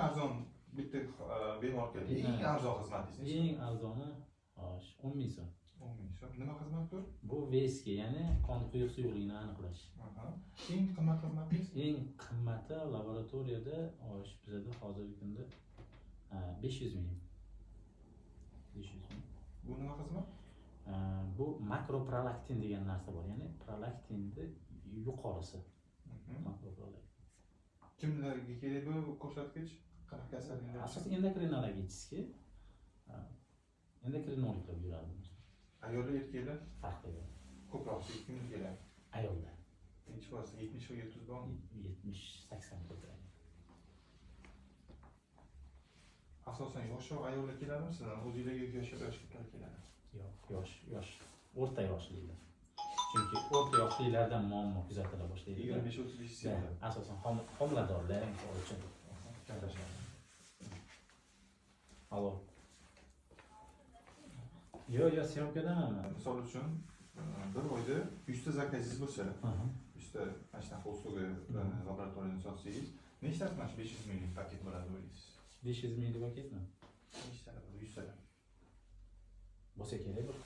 arzon bitta bemor keldi. Eng arzon xizmatingiz eng arzoni 10 ming so'm. 10 ming so'm. Nima xizmat bu? Bu VSK, ya'ni qon quyuq suyuqligini aniqlash. Eng qimmat xizmatingiz? Eng qimmati laboratoriyada bizada hozirgi kunda 500 ming. 500 ming. Bu nima xizmat? Bu makroprolaktin degan narsa bor, ya'ni prolaktinni yuqorisi. Makroprolaktin. Kimlarga kerak bu ko'rsatkich? Qanaqa kasalliklar? Asosan endokrinologический, endokrinologlar yuradi. Ayollar, erkaklar Farqi yo'q. ko'proq kimga keladi? Ayollar. Necha foiz? 70 yoki 30 bormi? 70-80 ko'payadi. Asosan yoshroq ayollar keladimi sizdan? O'zingizga yoshlar keladimi? Yo'q, yosh, o'rta yoshlilar. Chunki o'rta yoshlilardan muammo kuzatila boshlaydi. 25-30 yil. Asosan homiladorlar uchun. Alo. Yo'q, syomkadaman. Misol uchun bir oyda 100 ta zakazingiz bo'lsa, 100 ta mana shunaqa usluga laboratoriyani sotsangiz, nechta mana shu 500 minglik paket bo'ladi o'ylaysiz? 500 minglik paketmi? Nechta bo'ladi? 100 ta. Bo'lsa kerak bir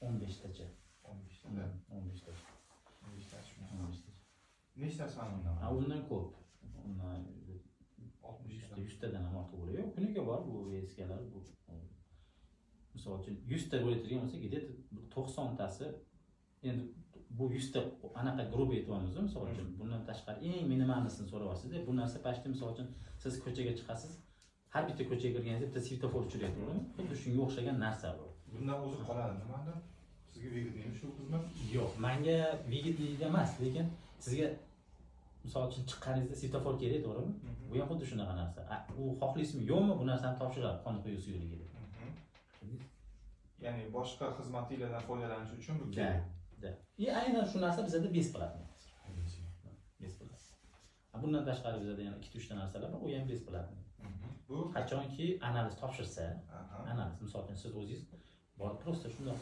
15 tacha. 15 ta. 15 tacha. 15 ta. 15 tacha. Nechtasi mana undan? Undan ko'p. Undan 60 ta, 100 tadan ham ortiq bo'ladi. Yo'q, kuniga bor bu VSKlar bu. Misol uchun 100 ta bo'layotgan bo'lsa, где-то 90 tasi endi bu 100 ta anaqa guruh aytyapmiz, misol uchun. Bundan tashqari eng minimalnisini so'rayapsiz-da. Bu narsa pashti misol uchun siz ko'chaga chiqasiz, har bitta ko'chaga kirganingizda bitta svetofor uchraydi, to'g'rimi? Xuddi shunga o'xshagan narsa bu. Bundan o'zi qoladi nimadir? Sizga vigidniymi shu xizmat? Yo'q, menga vigidniy emas, lekin sizga misol uchun chiqqaningizda svetofor kerak, to'g'rimi? Bu ham xuddi shunaqa narsa. U xohlaysizmi, yo'qmi, bu narsani topshiradi qon quyuq suyuqligiga. Ya'ni boshqa xizmatinglardan foydalanish uchun bu kerak. Aynan shu narsa bizda besplatniy. Besplatniy. Bundan tashqari bizda yana 2-3 ta narsalar bor, u ham besplatniy. Bu qachonki analiz topshirsa, analiz misol uchun siz o'zingiz borib просто shunday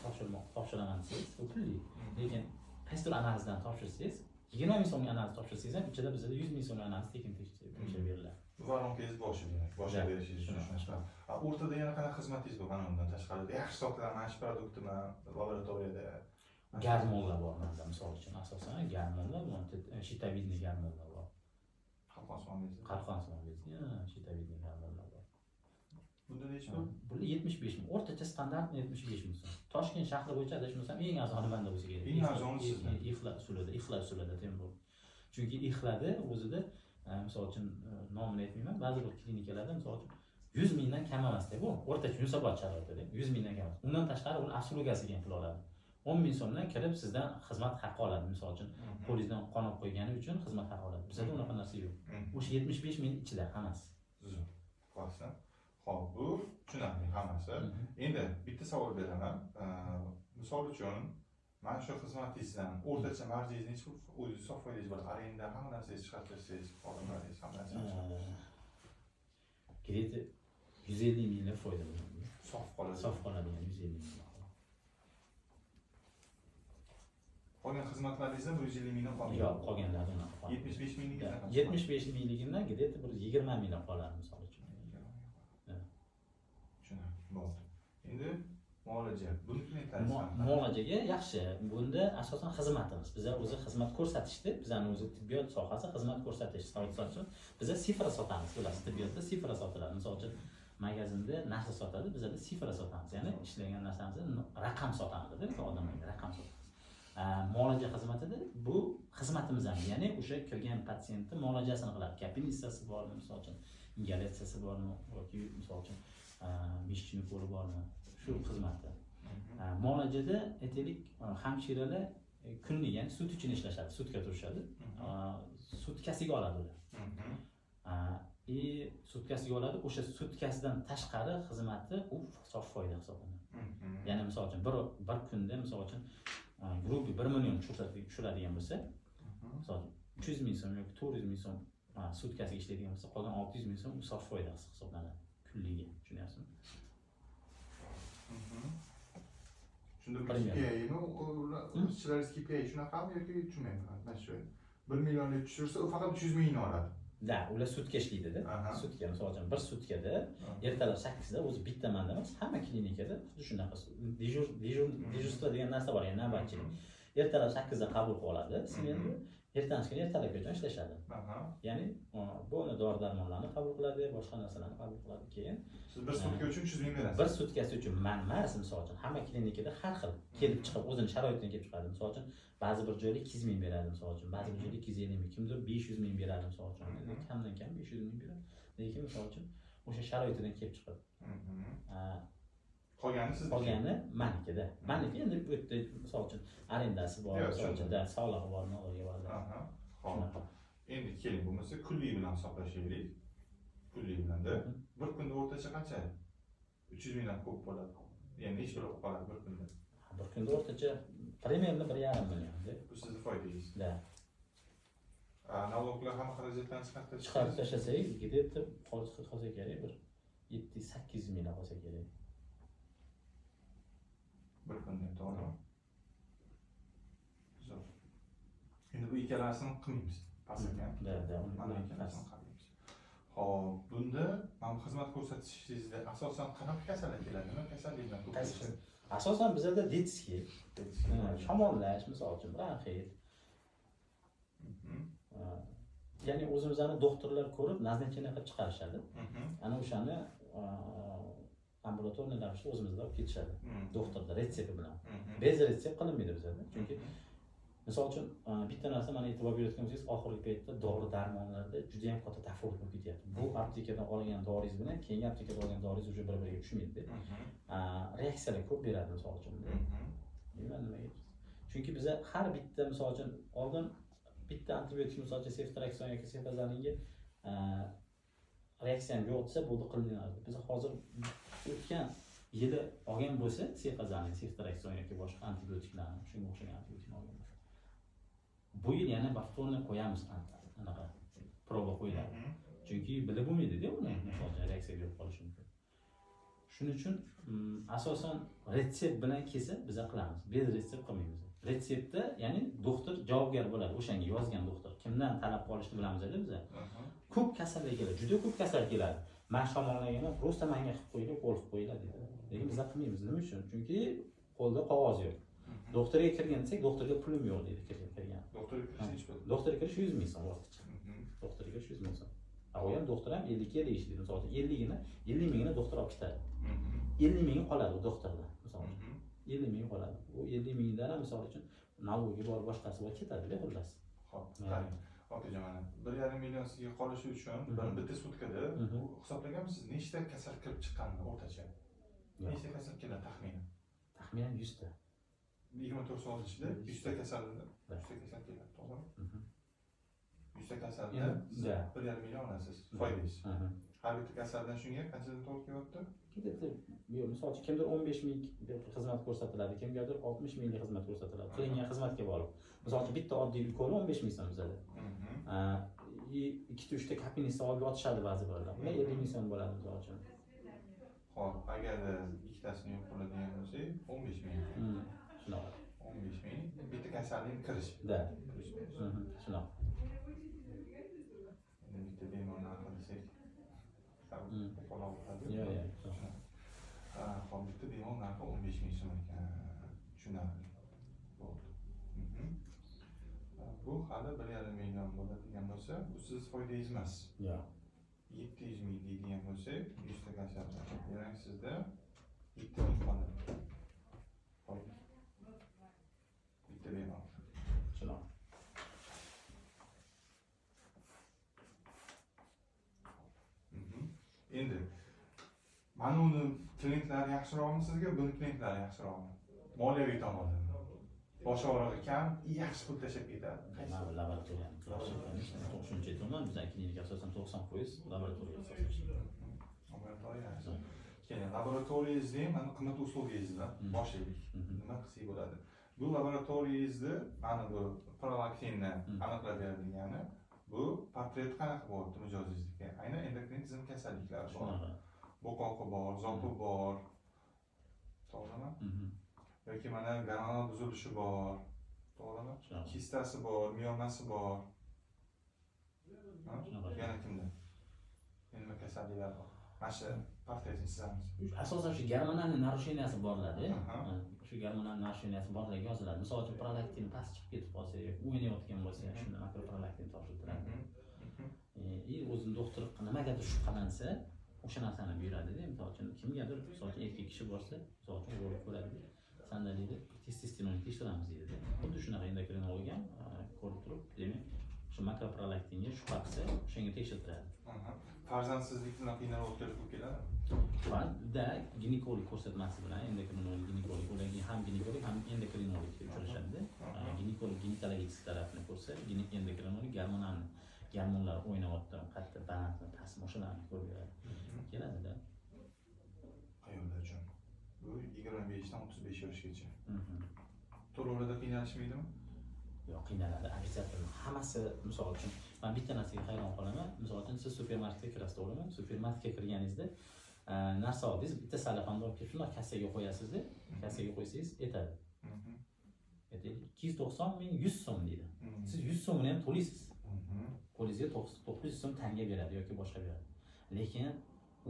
topshiraman desangiz, u pulli. Lekin qaysidir analizdan topshirsangiz, 20 ming so'mlik analiz topshirsangiz ham ichida bizda 100 ming so'mlik analiz tekin tekshirib beriladi. Bu varonkangiz boshi demak, boshqa berishingiz uchun. O'rtada yana qanaqa xizmatingiz bor mana undan tashqari? Yaxshi sotilgan mana shu produktimi laboratoriyada? Garmonlar bor menda, misol uchun asosan garmonlar bor, shitavidniy garmonlar bor. Qalqonsimon bezi. Qalqonsimon bezi, shitavidniy garmonlar bor. Bunda necha pul? Bu 75 ming. O'rtacha standart 75 ming so'm. Toshkent shahri bo'yicha adashmasam eng arzoni menda bo'lsa kerak. Eng arzoni sizda. Ixla usulida temir. Chunki ixlada o'zida misol uchun nomini aytmayman, ba'zi bir klinikalarda misol uchun 100 mingdan kam emasda bu. O'rtacha Yunusobod sharoitida 100 mingdan kam emas. Undan tashqari uni absolugasiga ham pul oladi. 10 ming so'mdan kirib sizdan xizmat haqi oladi. Misol uchun qo'lingizdan qon olib qo'ygani uchun xizmat haqi oladi. Bizda unaqa narsa yo'q. O'sha 75 ming ichida hammasi. Xo'p, Xo'p, bu tushunarli hammasi. Endi bitta savol beraman. Misol uchun mana shu xizmatingizdan o'rtacha marjingiz necha pul? O'zingiz sof foydangiz bor. Arenda hamma narsangizni chiqartirsangiz, xodimlaringiz hamma narsani. Kiredi 150 minglar foyda bo'ladi. Sof qoladi. Sof qoladigan 150 ming. Qolgan xizmatlaringizdan 150 mingdan qoladi. Yo'q, qolganlari unaqa. 75 mingligingizdan qoladi. 75 mingligidan где-то bir 20 mingdan qoladi misol uchun. Bo'ldi. Endi muolaja. Buni aytasiz. Muolajaga yaxshi. Bunda asosan xizmatimiz. Biz o'zi xizmat ko'rsatishdi. Bizning o'zi tibbiyot sohasi xizmat ko'rsatish. Biz sifra sotamiz. Bilasiz, tibbiyotda sifra sotiladi. Misol uchun magazinda narsa sotadi, bizda sifra sotamiz. Ya'ni ishlagan narsamizni raqam sotamiz-da, odamlarga raqam sotamiz. Muolaja xizmatida bu xizmatimiz ham, ya'ni o'sha kirgan patsientni muolajasini qiladi. Kapinissasi bormi, misol uchun ingalyatsiyasi bormi yoki misol uchun mishchini ko'ri bormi, shu xizmatda. Muolajada aytaylik, hamshiralar kunlik, ya'ni sut uchun ishlashadi, sutka turishadi. Sutkasiga oladi ular. Sutkasiga oladi. O'sha sutkasidan tashqari xizmati u sof foyda hisoblanadi. Ya'ni misol uchun bir kunda misol uchun grubi 1 million tushiradigan bo'lsa, misol 300 ming so'm yoki 400 ming so'm sutkasiga ishlaydigan bo'lsa, qolgan 600 ming so'm sof foyda hisoblanadi kunligiga. Tushunyapsizmi? Shunda KPI'mi, ishchilaringiz KPI shunaqami yoki tushunmayman. Mana shu 1 millionlik tushirsa, u faqat 300 mingni oladi. Da, ular sutka ishlaydi-da. Aha. Sutka, misol uchun, bir sutkada Aha. ertalab 8 da o'zi bitta manda emas, hamma klinikada xuddi shunaqa dejurство degan narsa bor, ya'ni navbatchilik. Ertalab 8 da qabul qilib oladi smenni, ertasi kuni ertalabgacha ishlashadi. Aha. Ya'ni bu dori-darmonlarni qabul qiladi, boshqa narsalarni qabul qiladi. Keyin Siz bir sutka uchun 300 ming berasiz. bir sutkasi uchun man emas, misol uchun, hamma klinikada har xil kelib chiqib, o'zini sharoitidan kelib chiqadi. Misol uchun, ba'zi bir joyda 200 ming beradi, misol uchun, ba'zi bir joyda 250 ming, kimdir 500 ming beradi, misol uchun. Kamdan kam 500 ming beradi. Lekin misol uchun, o'sha sharoitidan kelib chiqadi. Qolgani sizniki. Qolgani manikida. Maniki endi bu yerda misol uchun arendasi bor, misol uchun, solig'i bor, nologi bor. Aha. Xo'p. Endi keling bo'lmasa kunlik bilan hisoblashaylik. Kunlik bilanda bir kunda o'rtacha qancha? 300 mingdan ko'p bo'ladi. Ya'ni necha pul qoladi bir kunda? Bir kunda o'rtacha примерно 1,5 million. Bu sizni foydangiz. Da. Naloglar ham xarajatlarni Chiqarib tashlasak, где-то qolsa kerak bir 700-800 ming qolsa kerak. Bir kunda, to'g'rimi? Zo'r. Endi bu ikkalasini qilmaymiz. Past ekan. Da, Mana ikkalasini qilmaymiz. Xo'p, bunda mana xizmat ko'rsatishingizda asosan qanaqa kasallik keladi? Nima kasalliklar ko'p? Asosan bizda detskiy, shamollash, misol uchun, bronxit. Ya'ni o'zimizni doktorlar ko'rib, назначение qilib chiqarishadi. Ana o'shani ambulatoriy ravishda o'zimizda olib ketishadi. Doktorda retsepti bilan. Bez retsept qilinmaydi bizda. Chunki misol uchun bitta narsa mana e'tibor berayotgan bo'lsangiz, oxirgi paytda dori-darmonlarda juda ham katta tafovut bo'lib ketyapti. Bu aptekadan olgan doringiz bilan keyingi aptekadan olgan doringiz уже bir-biriga tushmaydi. Reaksiyalar ko'p beradi misol uchun. Bilmadim nimaga. Chunki biza har bitta misol uchun oldin bitta antibiotik misol uchun ceftriaxon yoki cefazolинga reaksiyam yo'q desa bo'ldi qilinadi. Biz hozir o'tgan yili olgan bo'lsa cefazolin, ceftriaxon yoki boshqa antibiotiklarni, shunga o'xshagan antibiotikni olgan bo'lsa, bu yil yana повторно qo'yamiz anaqa proba qo'yiladi. Chunki bilib bo'lmaydi-da uni, misol uchun reaksiya berib qolishi mumkin. Shuning uchun asosan retsept bilan kelsa biz qilamiz. Bez retsept qilmaymiz. Retseptda, ya'ni doktor javobgar bo'ladi, o'shanga yozgan doktor. Kimdan talab qilishni bilamiz-da biz. Ko'p kasallik keladi, juda ko'p kasallik keladi. Men shamollagani просто menga qilib qo'yilib, qo'l qilib qo'yiladi dedi. Lekin biz qilmaymiz. Nima uchun? Chunki qo'lda qog'oz yo'q. Doktorga kirgan desak, doktorga pulim yo'q deydi kirgan. Doktorga kirish hech pul. Doktorga kirish 100 ming so'm ortiqcha. Doktorga kirish 100 ming so'm. U ham doktor ham 50 ga deyishdi. Misol uchun 50 mingini doktor olib ketadi. 50 mingi qoladi u doktorda, misol uchun. 50 ming qoladi. U 50 mingdan ham misol uchun navoga bor, boshqasi bor ketadi-da, xullas. Xo'p, qarang. Okajon, mana 1,5 million sizga qolishi uchun bitta sutkada hisoblaganmisiz nechta kasal kirib chiqqanini o'rtacha? Nechta kasal keladi taxminan? Taxminan 100 ta. 24 soat ichida 100 ta kasal keladi, to'g'rimi? 100 ta kasalda 1,5 million olasiz, foydangiz. Har bitta kasaldan shunga qanchadan to'g'ri kelyapti? Misol uchun kimdir 15 ming xizmat ko'rsatiladi, kimgadir 60 minglik xizmat ko'rsatiladi. Qilingan xizmatga bog'liq. Misol uchun bitta oddiy ukol 15 ming so'm bizada. Ikkita uchta kapinista olib yotishadi ba'zi bolalar. Ular 50 ming so'm bo'ladi misol uchun. Xo'p, agar ikkitasini yo'q qiladigan bo'lsak, 15 ming. Shunaqa. 15 ming bitta kasalning kirishi. Da. Shunaqa. Endi bitta bemor narxi desak, Yo'q. Xo'p, bitta bemor narxi 15 ming so'm ekan. Tushunarli. Bo'ldi. Bu hali 1,5 million bo'ladigan bo'lsa, bu siz foydangiz emas. Yo'q. 700 ming deydigan bo'lsak, 100 ta kasallar. Demak, sizda 7 ming qoladi. Foyda. Bitta bemor. Shunaqa. Endi mana uni klientlari yaxshiroqmi sizga, buni klientlari yaxshiroqmi? Moliyaviy tomondan. Bosh og'rig'i kam, yaxshi pul tashlab ketadi. Mana laboratoriyani shuncha aytaman, bizning klinika asosan 90% laboratoriya asoslangan. Laboratoriya. Keyin laboratoriyangizni ham mana qimmat uslugingizdan boshlaylik. Nima qilsak bo'ladi? Bu laboratoriyangizni mana bu prolaktinni aniqlab berilgani, bu portret qanaqa bo'lyapti mijozingizdagi? Aynan endokrin tizim kasalliklari bor. Bo'qoqi bor, zopi bor. To'g'rimi? Yoki mana gormonal buzilishi bor. To'g'rimi? Kistasi bor, miyomasi bor. Shunaqa. Yana kimda? Nima kasalliklar bor? Mana shu portretni chizamiz. Asosan shu gormonalniy narusheniyasi borladi. Aha. Shu gormonal narusheniyasi borligi yoziladi. Misol uchun prolaktin past chiqib ketib qolsa yoki o'ynayotgan bo'lsa, shunda makroprolaktin topshirtiradi. O'zim doktor nimagadir shubhalansa, o'sha narsani buyuradida. Misol uchun kimgadir, misol uchun erkak kishi borsa, misol uchun o'g'il ko'radi. Sanda deydi, testosteron tekshiramiz deydi. Xuddi shunaqa endokrinolog ham ko'rib turib, demak, shu makroprolaktinga shubha qilsa, o'shanga tekshirtiradi. Farzandsizlikdan qiynalib o'tkazish bo'lib keladimi? Bunda ginekolog ko'rsatmasi bilan endokrinolog, ginekolog, ularga ham ginekolog ham endokrinolog uchrashadi. Ginekolog ginekologik tarafini ko'rsa, endokrinolog gormonlar o'ynayotgan, qayerda balandmi, pastmi, o'shalarni ko'rib beradi. Keladida. Ayollar uchun. Bu 25 dan 35 yoshgacha. To'g'rida qiynalishmaydimi? Yo'q, qiynaladi. Обязательно. Hammasi, misol uchun, men bitta narsaga hayron qolaman. Misol uchun siz supermarketga kirasiz, to'g'rimi? Supermarketga kirganingizda narsa oldingiz, bitta salafonni olib kelib shunday kassaga qo'yasiz-da, kassaga qo'ysangiz yetadi. Aytaylik, 290 ming 100 so'm deydi. Siz 100 so'mini ham to'laysiz. Qo'lingizga 900 so'm tanga beradi yoki boshqa beradi. Lekin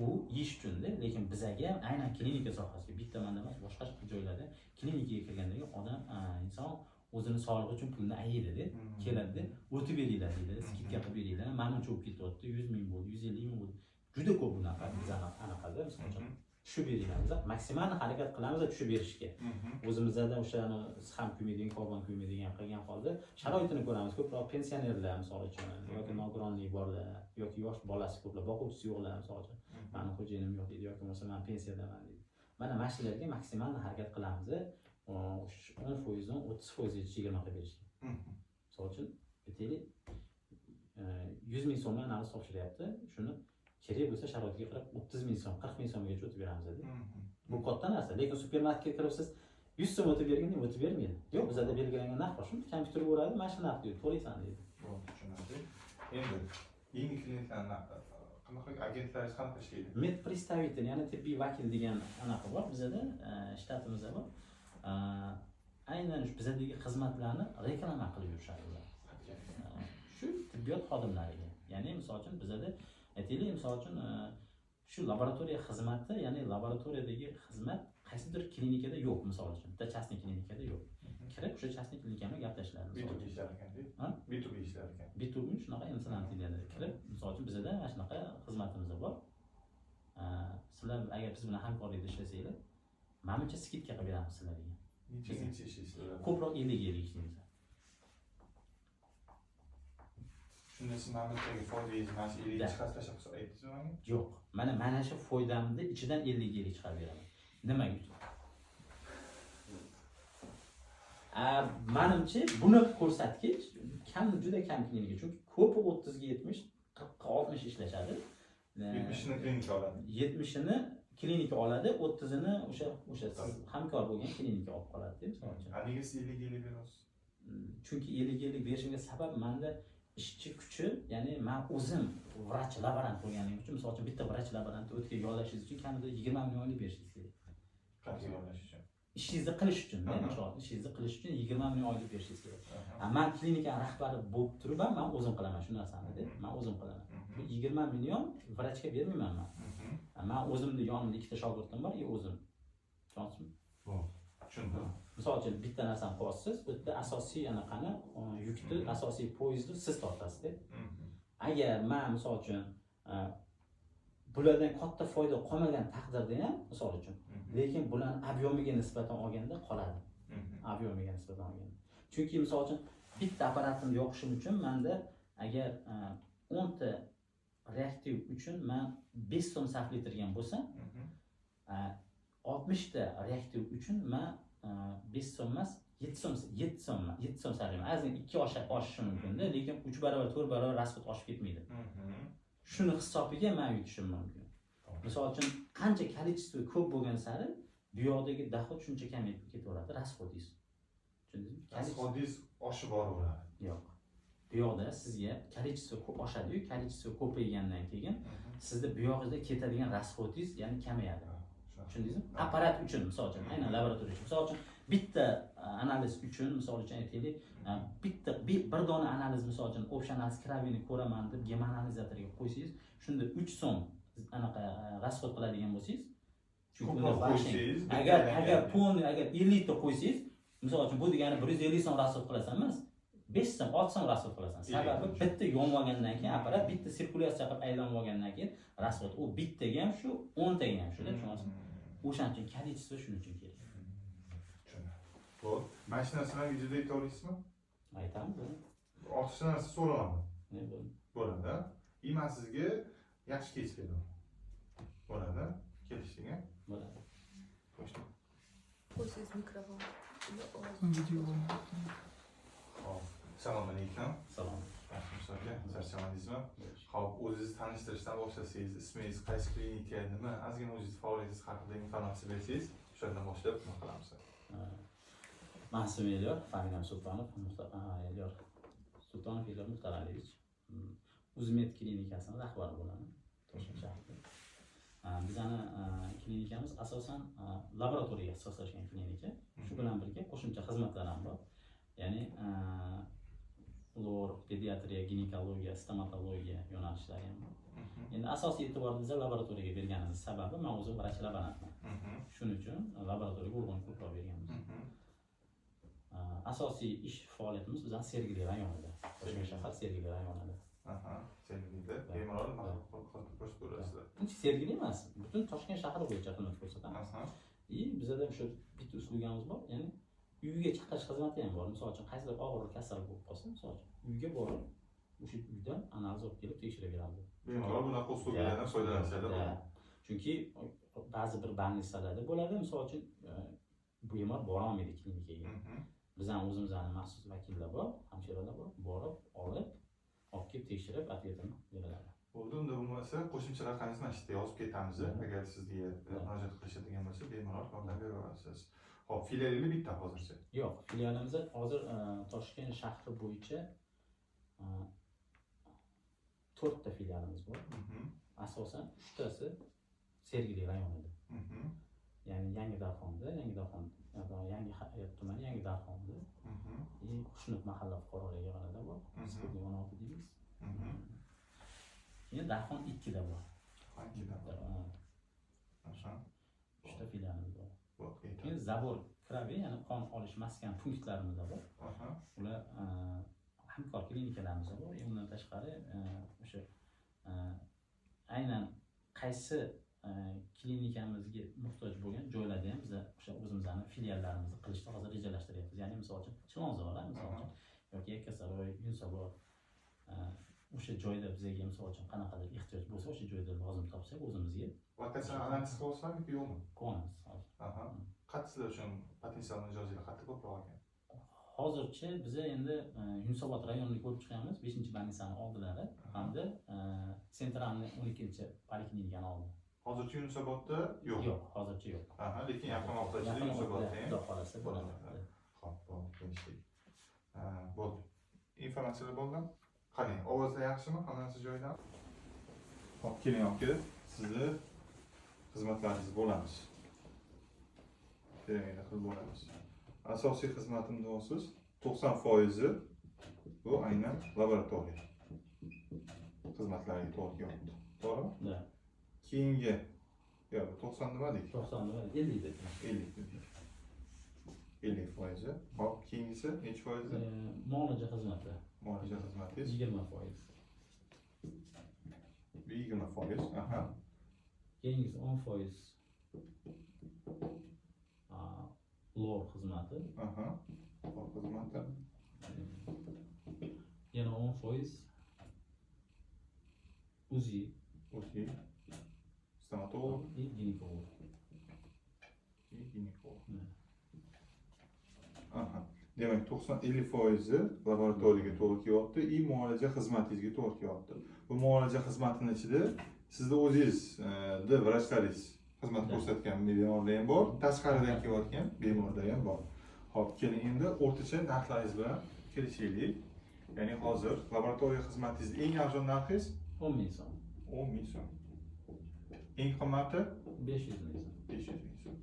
u ish uchun-da, lekin bizaga aynan klinika sohasiga bitta manda emas, boshqa joylarda klinikaga kirganda odam, inson o'zini sog'lig'i uchun pulni ayiradi, keladi, o'tib beringlar deydi, skidka qilib beringlar. Menimcha o'tib ketyapti, 100 ming bo'ldi, 150 ming bo'ldi. Juda ko'p bunaqa bizani anaqada, misol uchun tushib beringlar. Biz maksimal harakat qilamiz tushib berishga. O'zimizda o'shani ham kuymaydigan, karbon kuymaydigan qilgan holda sharoitini ko'ramiz. Ko'proq pensionerlar misol uchun yoki nogironlik borlar, yoki yosh bolasi ko'plar, boquvchisi yo'qlar misol uchun. Meni xo'jayinim yo'q deydi yoki bo'lmasa men pensiyadaman deydi. Mana mashinalarga maksimal harakat qilamiz. 10%, 30% 20 qilib berishga. Misol uchun aytaylik 100 ming so'mdan narsa topshiryapti. Shuni kerak bo'lsa sharoitiga qarab 30 ming so'm, 40 ming so'mgacha o'tib beramiz dedi. Bu katta narsa. Lekin supermarketga kirib siz 100 so'm o'tib berganda o'tib bermaydi. Yo'q, bizda belgilangan narx bor. Shuni kompyuterga uradi, mana shu narx deydi, to'laysan deydi. Tushunarli. Endi yangi klientlarni qanaqa agentlaringiz qanaqa ishlaydi? Medprestavитель, ya'ni tibbiy vakil degan anaqa bor bizda, shtatimizda bor. Aynan shu bizdagi xizmatlarni reklama qilib yurishadi ular. Shu tibbiyot xodimlariga. Ya'ni misol uchun bizda aytaylik, misol uchun shu laboratoriya xizmati, ya'ni laboratoriyadagi xizmat qaysidir klinikada yo'q, misol uchun, bitta частный klinikada yo'q. Kirib, o'sha частный klinikani gaplashiladi. B2B ishlar ekan-da. B2B ishlar ekan. B2B shunaqa insulantiliyada kirib, misol uchun bizda mana shunaqa xizmatimiz bor. Sizlar agar biz bilan hamkorlikda ishlasanglar, menimcha skidka qilib beramiz sizlarga. Necha ishlaysiz? Ko'proq 50 ishlaymiz. Shunda siz mamlakatdagi foydangiz mana shu 50 chiqarsa aytdingizmi menga? Yo'q. Mana shu foydamni ichidan 50 chiqarib beraman. Nimaga uchun? Menimcha buni ko'rsatkich juda kam klinika, chunki ko'pi 30 ga 70, 40 ga 60 ishlashadi. 70 ni klinika oladi. 70 ni klinika oladi, 30 ni o'sha siz hamkor bo'lgan klinika olib qoladi deb misol uchun. Nega siz 50 berasiz? Chunki 50 berishimga sabab menda ishchi kuchi, ya'ni men o'zim vrach laborant bo'lganim uchun, misol uchun bitta vrach laborantni o'tga yollashingiz uchun kamida 20 ming oylik berishingiz kerak. Qancha yollash uchun? Ishingizni qilish uchun, ishingizni qilish uchun 20 ming oylik berishingiz kerak. Men klinika rahbari bo'lib turib ham men o'zim qilaman shu narsani, men o'zim qilaman. 20 million vrachga bermayman men. Men o'zimni yonimda ikkita shogirdim bor, o'zim. Tushundingizmi? Tushundim. Misol uchun bitta narsani qilyapsiz, bu yerda asosiy anaqani yukni, asosiy poyezdni siz tortasiz. Agar men misol uchun bulardan katta foyda qolmagan taqdirda ham, misol uchun, lekin bularning obyomiga nisbatan olganda qoladi. Obyomiga nisbatan olganda. Chunki misol uchun bitta apparatni yoqishim uchun menda agar 10 ta reaktiv uchun men 5 so'm sarflaytirgan bo'lsam, 60 ta reaktiv uchun men 5 so'm emas, 7 so'm sarflayman. Azin 2 oshishi mumkin-da, lekin 3 barobar, 4 barobar rasxod oshib ketmaydi. Shuni hisobiga men yutishim mumkin. Misol uchun, qancha количество ko'p bo'lgan sari bu yoqdagi dohod shuncha kamayib ketaveradi, rasxodingiz. Tushundingizmi? Rasxodingiz oshib boraveradi. Yo'q. Bu yoqda sizga количество ko'p oshadi-yu, количество ko'paygandan keyin sizda bu yoqda ketadigan rasxodingiz, ya'ni kamayadi. Tushundingizmi? Apparat uchun, misol uchun, aynan laboratoriya uchun. Misol uchun, bitta analiz uchun misol uchun aytaylik, bitta bir dona analiz misol uchun option analiz kravini ko'raman deb gem analizatorga qo'ysangiz, shunda 3 so'm anaqa расход qiladigan bo'lsangiz, chunki agar pulni agar 50 ta qo'ysangiz, misol uchun bu degani 150 so'm расход qilasan emas, 5 so'm 6 so'm расход qilasan. Sababi bitta yonib olgandan keyin apparat bitta sirkulyatsiya qilib aylanib olgandan keyin расход u bittaga ham shu, 10 taga ham shuda, tushunasizmi? O'shaning uchun количество shuning uchun kerak. Bo'ldi. Mana shu narsalarni videoda ayta olasizmi? Aytamiz. Ortiqcha narsa so'ramadim. Ne bo'ldi? Bo'ladi. Men sizga yaxshi kech beraman. Bo'ladi. Kelishdingmi? Bo'ladi. Qo'shdim. Qo'ysiz mikrofon. Video Xo'p. Assalomu alaykum. Salom. Rahmat aka. Charchamadingizmi? Xo'p, o'zingizni tanishtirishdan boshlasangiz, ismingiz, qaysi klinika, nima, ozgina o'zingiz faoliyatingiz haqida informatsiya bersangiz, o'shandan boshlab nima qilamiz? Men ismim Elyor, familiyam Sultonov, Elyor Sultonov Elyor Muxtor Aliyevich. Uzmed klinikasining rahbari bo'laman. Toshkent shahrida. Bizning klinikamiz asosan laboratoriyaga ixtisoslashgan klinika. Shu bilan birga qo'shimcha xizmatlar ham bor. Ya'ni lor, pediatriya, ginekologiya, stomatologiya yo'nalishlari ham bor. Endi asosiy e'tiborni biz laboratoriyaga berganimiz sababi men o'zim vrach laborantman. Shuning uchun laboratoriyaga urg'un ko'proq berganmiz. Asosiy ish faoliyatimiz bizning Sergeli rayonida. Toshkent shahar Sergeli rayonida. Sergelida bemalol xizmat ko'rsatib Buncha Sergeli emas, butun Toshkent shahri bo'yicha xizmat ko'rsatamiz. Bizda o'sha bitta uslubimiz bor, ya'ni uyga chiqish xizmati ham bor. Misol uchun qaysidir og'ir kasal bo'lib qolsa, misol uchun uyga borib, o'sha uydan analiz olib kelib tekshirib beradi. Bemalol bunaqa uslublardan foydalanishadi. Chunki ba'zi bir больницаlarda bo'ladi, misol uchun bemor bora olmaydi klinikaga. Bizning o'zimizning maxsus vakillar bor, hamshiralar bor, borib olib kelib tekshirib, atvetini beradi. Bo'ldi, unda bo'lmasa qo'shimcha raqamingizni mana shu yerda yozib ketamiz. Agar sizga murojaat qilishadigan bo'lsa, bemalol yordam bera olasiz. Hop, filiali bitta hozircha. Yo'q, filialimiz hozir Toshkent shahri bo'yicha 4 ta filialimiz bor. Asosan 3 tasi Sergeli rayonida. Ya'ni Yangi Darxonda, Yangi Hayot tumani, Yangi Darxonda. Xushnud mahalla fuqarolar yig'inida bor. Sputnik 16 deymiz. Keyin Darxon 2 da bor. 2 da bor. Aha. 3 ta filialimiz bor. Keyin Keyin Zabor Kravi, ya'ni qon olish maskan punktlarimiz bor. Aha. Ular hamkor klinikalarimiz bor. Undan tashqari o'sha aynan qaysi klinikamizga muhtoj bo'lgan joylarda ham biz o'sha o'zimizning filiallarimizni qilishni hozir rejalashtiryapmiz. Ya'ni misol uchun Chilonzor, misol uchun yoki Yakkasaroy, Yunusobod o'sha joyda bizga misol uchun qanaqadir ehtiyoj bo'lsa, o'sha joyda lozim topsak o'zimizga lokatsiya analiz qilyapsizlarmi yo'qmi? qilamiz hozir. Aha. Qaysizlar uchun potensial mijozlar qancha ko'proq ekan? Hozircha biz endi Yunusobod rayonini ko'rib chiqamiz, 5-больницani oldilari hamda sentralni 12-poliklinikani oldi. Hozircha Yunusobodda yo'q. Yo'q, hozircha yo'q. Aha, lekin yaqin vaqtda Yunusobodda ham Xudo xolasa bo'ladi. Xo'p, bo'ldi. Bo'ldi. Informatsiyalar bo'ldi. Qani, ovozlar yaxshimi? Hammasi joyida? Xo'p, keling aka, sizni xizmatlaringiz bo'lamiz. Piramida qilib bo'lamiz. Asosiy xizmatim deysiz, 90% bu aynan laboratoriya xizmatlariga to'g'ri keladi. To'g'rimi? Da. Keyingi yo'q, 90 nimadik? 90 nima? 50 dedik. 50%. Hop, keyingisi necha foizi? Muolaja xizmati. Muolaja xizmatingiz 20%. 20%. Aha. Keyingisi 10%. Lor xizmati. Aha. Lor xizmati. Yana 10% UZI. O'zi stomatolog и ginekolog. Aha. Demak 50% laboratoriyaga to'g'ri kelyapti, и muolaja xizmatingizga to'g'ri kelyapti. Bu muolaja xizmatining ichida sizda o'zingiz vrachlaringiz xizmat ko'rsatgan bemorlar ham bor, tashqaridan kelayotgan bemorlar ham bor. Xo'p, keling endi o'rtacha narxlaringiz bilan kelishaylik. Ya'ni hozir laboratoriya xizmatingizning eng arzon narxingiz 10 ming so'm. 10 ming so'm. Eng qimmati 500 ming so'm. 500 ming so'm.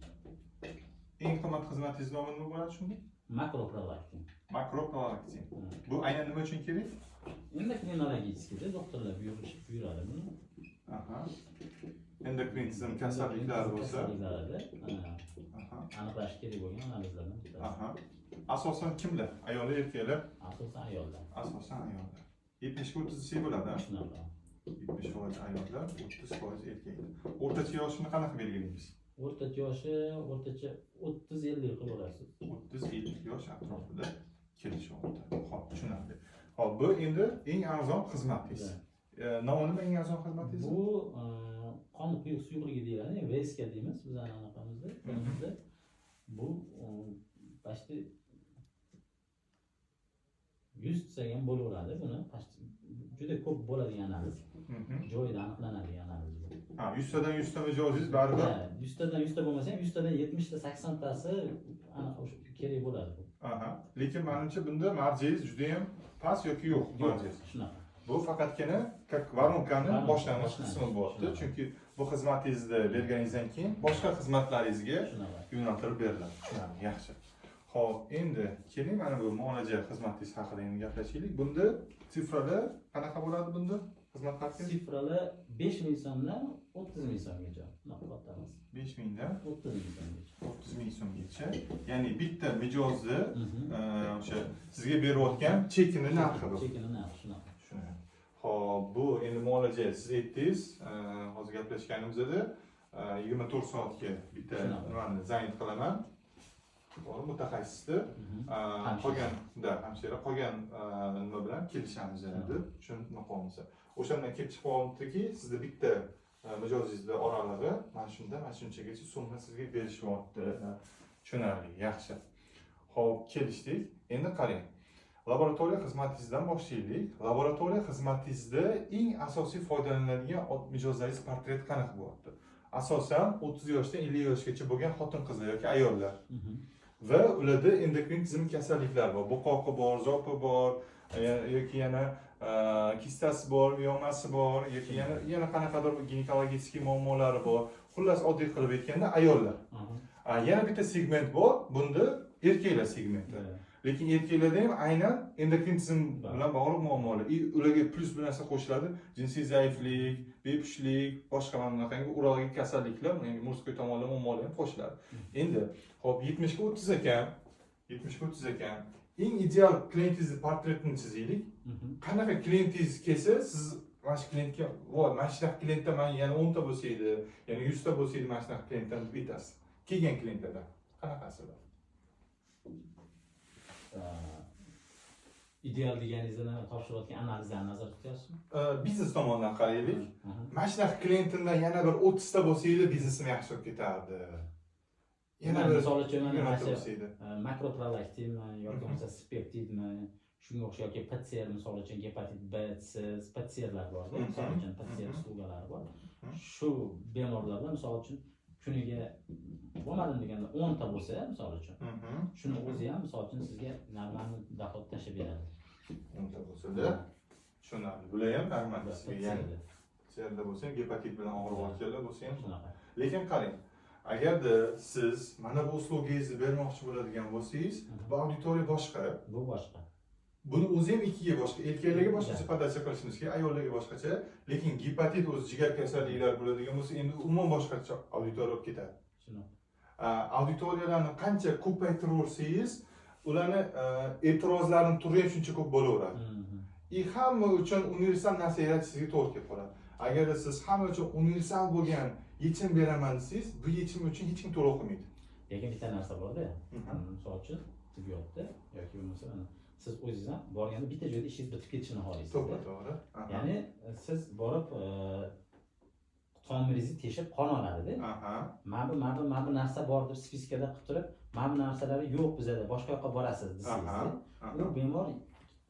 Eng qimmat xizmatingiz nomi nima bo'ladi shunda? makroprolaktin. Makroprolaktin. Bu aynan nima uchun kerak? Endokrinologический doktorlar buyuradi buni. Aha. Endokrin tizim kasalliklari bo'lsa, kasalliklarida aha. aniqlash kerak bo'lgan analizlardan bittasi. Aha. Asosan kimlar? Ayollar, erkaklar? Asosan ayollar. Asosan ayollar. 70-30 bo'ladi. Shunaqa. 70% ayollar, 30% erkaklar. O'rtacha yoshini qanaqa belgilaymiz? O'rtacha yoshi o'rtacha 30-50 qilib olasiz. 30-50 yosh atrofida kelishyapti. Xo'p, tushunarli. Xo'p, bu endi eng arzon xizmatingiz. Nomi nima eng arzon xizmatingiz? Bu qon quyuq suyuqligi deyiladi, VSK deymiz bizning anaqamizda. Qo'limizda bu почти 100 tagan bo'laveradi buni. Juda ko'p bo'ladigan analiz. Joyida aniqlanadigan analiz bu. Ha, 100 tadan 100 ta mijozingiz baribir. 100 tadan 100 ta bo'lmasa ham 100 tadan 70 ta 80 tasi aniq kerak bo'ladi bu. Aha. Lekin menimcha bunda marjangiz juda ham past yoki yo'q marjangiz. Shunaqa. Bu faqatgina как воронкani boshlang'ich qismi bo'lyapti. Chunki bu xizmatingizni berganingizdan keyin boshqa xizmatlaringizga yo'naltirib beriladi. Tushunarli, yaxshi. Xo'p, endi keling mana bu muolaja xizmatingiz haqida endi gaplashaylik. Bunda sifralar qanaqa bo'ladi bunda? Xizmat haqqingiz? Sifralar 5000 so'mdan 30000 so'mgacha. Bunaqa qotamiz. 5000 dan 30000 so'mgacha. 30000 so'mgacha. Ya'ni bitta mijozni o'sha sizga berayotgan chekini narxi bu. Chekini narxi shunaqa. Shuni. Xo'p, bu endi muolaja siz aytdingiz, hozir gaplashganimizda 24 soatga bitta nimani zayn qilaman. To'g'ri, mutaxassisni qolganda hamshira qolgan nima bilan kelishamiz deb tushunmoqmiz. O'shandan kelib chiqyaptiki, sizda bitta mijozingizda oralig'i mana shunda mana shunchagacha so'mni sizga berishyapti. Tushunarli, yaxshi. Xo'p, kelishdik. Endi qarang. Laboratoriya xizmatingizdan boshlaylik. Laboratoriya xizmatingizda eng asosiy foydalaniladigan mijozlaringiz portreti qanaqa bo'lyapti? Asosan 30 yoshdan 50 yoshgacha bo'lgan xotin-qizlar yoki ayollar. Va ularda endokrin tizim kasalliklari bor. Bo'qoqi bor, zopi bor, yoki yana kistasi bor, miyomasi bor, yoki yana qanaqadir ginekologik muammolari bor. Xullas oddiy qilib aytganda ayollar. Yana bitta segment bor, bunda erkaklar segmenti. Lekin erkaklarda ham aynan endokrin tizim bilan bog'liq muammolar. Ularga plus bir narsa qo'shiladi. Jinsiy zaiflik, bepushtlik, boshqa bunaqangi urologik kasalliklar, ya'ni murskoy tomonlama muammolar ham qo'shiladi. Endi, xo'p, 70 ga 30 ekan. 70 ga 30 ekan. Eng ideal klientingizni portretini chizaylik. Qanaqa klientingiz kelsa, siz mana shu klientga, "Voy, mana shunaqa klientda men yana 10 ta bo'lsa edi, yana 100 ta bo'lsa edi, mana shunaqa klientdan" deb aytasiz. Kelgan klientlardan qanaqasi bor? Ideal deganingizda topshirayotgan analizlarni nazarda tutyapsizmi? Biznes tomonidan qaraylik. Mana shunaqa klientimdan yana bir 30 ta bo'lsa edi, biznesim yaxshi bo'lib ketardi. Yana bir misol uchun mana shu makroprolaktinmi yoki bo'lmasa speptidmi, shunga o'xshash yoki PCR misol uchun gepatit B, C, PCRlar bor-da, misol uchun PCR uslugalari bor. Shu bemorlarda misol uchun kuniga bo'lmadim deganda 10 ta bo'lsa, misol uchun. Shuni o'zi ham misol uchun sizga normalni dohod tashib beradi. 10 ta bo'lsa-da, tushunarli. Bular ham normal sizga, ya'ni PCRda bo'lsa, gepatit bilan og'riyotganlar bo'lsa ham shunaqa. Lekin qarang, agarda siz mana bu uslugingizni bermoqchi bo'ladigan bo'lsangiz, bu auditoriya boshqa. Bu boshqa. Buni o'zi ham ikkiga boshqa. Erkaklarga boshqacha podacha qilishimiz kerak, ayollarga boshqacha. Lekin gepatit o'zi jigar kasalliklari bo'ladigan bo'lsa, endi umuman boshqacha auditoriya bo'lib ketadi. Auditoriyalarni qancha ko'paytiraversangiz, ularni e'tirozlarning turi ham shuncha ko'p bo'laveradi. Hamma uchun universal narsa yaratishga to'g'ri kelib qoladi. Agar siz hamma uchun universal bo'lgan yechim beraman desangiz, bu yechim uchun hech kim to'lov qilmaydi. Lekin bitta narsa bor-da. Misol uchun tibbiyotda yoki bo'lmasa siz o'zingiz ham borganda bitta joyda ishingiz bitib ketishini xohlaysiz. To'g'ri. Ya'ni siz borib tomiringizni teshib qon oladi-da. Mana bu narsa bor deb spiskada qilib turib, mana bu narsalari yo'q bizada, boshqa yoqqa borasiz desangiz, u bemor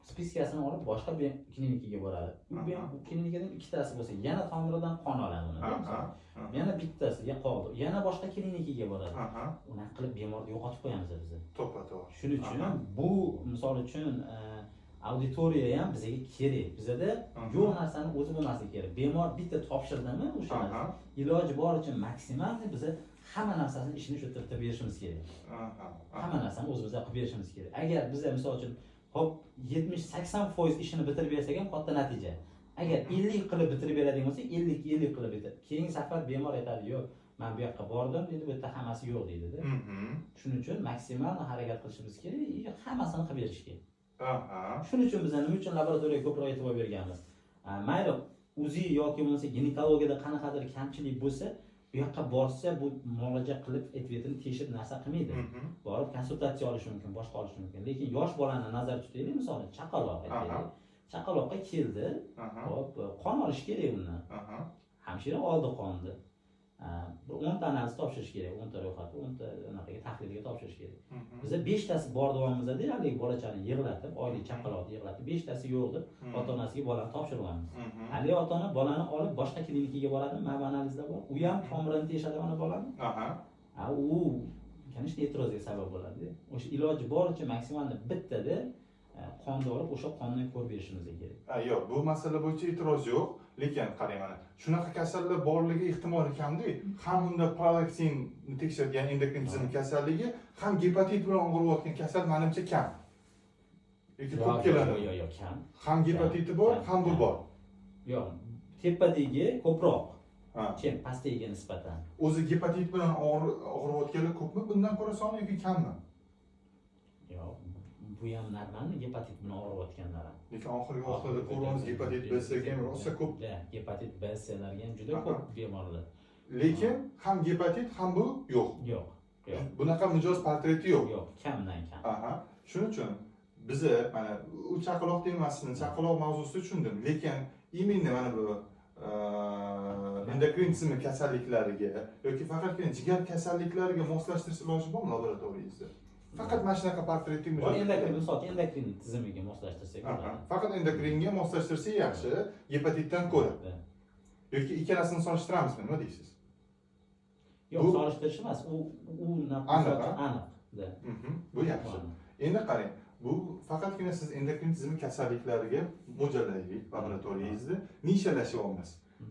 spiskasini olib boshqa klinikaga boradi. Bu klinikadan ikkitasi bo'lsa, yana tomiridan qon oladi uni. Yana bittasiga qoldi. Yana boshqa klinikaga boradi. Unaqa qilib bemorni yo'qotib qo'yamiz biz. To'g'ri. Shuning uchun bu misol uchun auditoriya ham bizga kerak. Bizada yo'q narsani o'zi bo'lmasligi kerak. Bemor bitta topshirdimi o'sha iloji boricha maksimal biza hamma narsasini ishini shu yerda berishimiz kerak. Hamma narsani o'zimizda qilib berishimiz kerak. Agar biza misol uchun hop 70-80% ishini bitirib bersak ham katta natija. Agar 50 qilib bitirib beradigan bo'lsak, 50 qilib bitirib. Keyingi safar bemor aytadi, "Yo'q, men bu yoqqa bordim" dedi, "Bu yerda hammasi yo'q" deydi-da. Shuning uchun maksimal harakat qilishimiz kerak, hammasini qilib berish kerak. Shuning uchun biz nima uchun laboratoriyaga ko'proq e'tibor berganmiz. Mayli UZI yoki bo'lmasa ginekologiyada qanaqadir kamchilik bo'lsa, bu yoqqa borsa bu muolaja qilib etvetini teshib narsa qilmaydi. Borib konsultatsiya olish mumkin, boshqa olish mumkin. Lekin yosh bolani nazarda tutaylik, misol chaqaloq aytaylik. Chaqaloqqa keldi, hop, qon olish kerak undan. Hamshira oldi qonni. 10 ta analiz topshirish kerak, 10 ta ro'yxatni, 10 ta anaqaga tahlilga topshirish kerak. Bizda 5 tasi bor davomimizda haligi bolachani yig'latib, oylik chaqaloqni yig'latib, 5 tasi yo'q deb ota-onasiga bolani topshirganmiz. Haligi ota-ona bolani olib boshqa klinikaga boradimi? Mana bu analizda bor. U ham tomirini teshadi mana bolani. U конечно e'tirozga sabab bo'ladi. O'sha iloji boricha maksimal bittada qonni olib o'sha qonni ko'rib berishimiz kerak. Yo'q, bu masala bo'yicha e'tiroz yo'q, lekin qarang mana, shunaqa kasallar borligi ehtimoli kamda. Ham unda prolaktin tekshirgan endokrin tizim kasalligi, ham gepatit bilan og'riyotgan kasal menimcha kam. Yoki ko'p keladi. Yo'q, kam. Ham gepatiti bor, ham bu bor. Yo'q, tepadagi ko'proq. Chem pastiga nisbatan. O'zi gepatit bilan og'riyotganlar ko'pmi? Bundan ko'ra soni yoki kammi? Yo'q, bu ham normalmi gepatit bilan og'riyotganlar. Lekin oxirgi vaqtlarda ko'ramiz gepatit B-ga ham rosa ko'p. Gepatit B-larga ham juda ko'p bemorlar. Lekin ham gepatit, ham bu yo'q. Yo'q. Bunaqa mijoz portreti yo'q. Yo'q, kamdan kam. Shuning uchun biza mana u chaqaloq demasini, chaqaloq mavzusida tushundim. Lekin именно mana bu endokrin tizimi kasalliklariga yoki faqatgina jigar kasalliklariga moslashtirish iloji bormi laboratoriyangizda? Faqat mana shunaqa portretli mijoz. Endokrin tizimiga moslashtirsak bo'ladi. Faqat endokringa moslashtirsa yaxshi, gepatitdan ko'ra. Yoki ikkalasini solishtiramizmi, nima deysiz? Yo'q, solishtirish emas, u aniq. Bu yaxshi. Endi qarang, bu faqatgina siz endokrin tizimi kasalliklariga mo'ljallaylik laboratoriyangizda nishalashish olmas.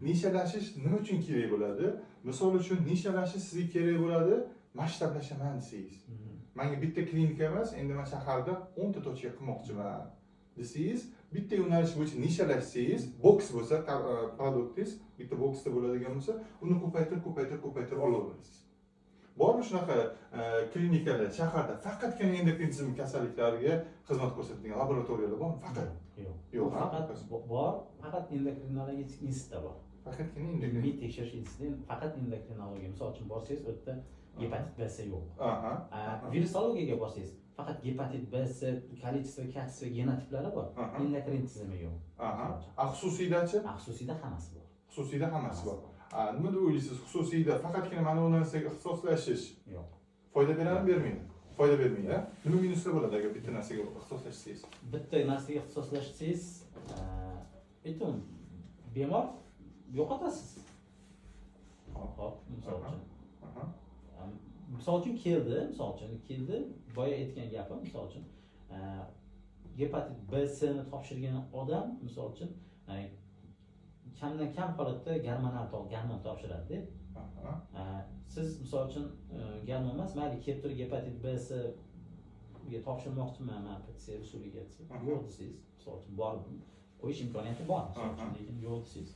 Nishalashish nima uchun kerak bo'ladi? Misol uchun nishalashish sizga kerak bo'ladi, masshtablashaman desangiz. Menga bitta klinika emas, endi men shaharda 10 ta tochka qilmoqchiman desangiz, bitta yo'nalish bo'yicha nishalashsangiz, boks bo'lsa, produktingiz bitta boksda bo'ladigan bo'lsa, uni ko'paytirib olaverasiz. Bormi shunaqa klinikalar shaharda faqatgina endokrin tizimi kasalliklariga xizmat ko'rsatadigan laboratoriyalar bormi? Faqat. Yo'q, faqat bor, faqat endokrinologik institutda bor. Faqatgina endokrin. Ilmiy tekshirish instituti faqat endokrinologiya. Misol uchun borsangiz, u yerda gepatit B yo'q. Virusologiyaga borsangiz, faqat gepatit B, kolичество, качество genotiplari bor. Endokrin tizimi yo'q. Xususiydachi? Xususiyda hammasi bor. Xususiyda hammasi bor. Nima deb o'ylaysiz? Xususiyda faqatgina mana bu narsaga ixtisoslashish yo'q. Foyda beradimi, bermaydi? Foyda bermaydi. Nima minuslar bo'ladi agar bitta narsaga ixtisoslashsangiz? Bitta narsaga ixtisoslashsangiz, aytdim, bemor yo'qotasiz. Hop, misol uchun keldi, boya aytgan gapim, misol uchun gepatit B-ni topshirgan odam, misol uchun kamdan kam holatda gormon topshiradi. Siz misol uchun gormon emas, mayli kelib turib gepatit B-ga topshirmoqchiman, men PTSR usuliga yo'q desangiz, misol uchun bor qo'yish imkoniyati bor, lekin yo'q desangiz,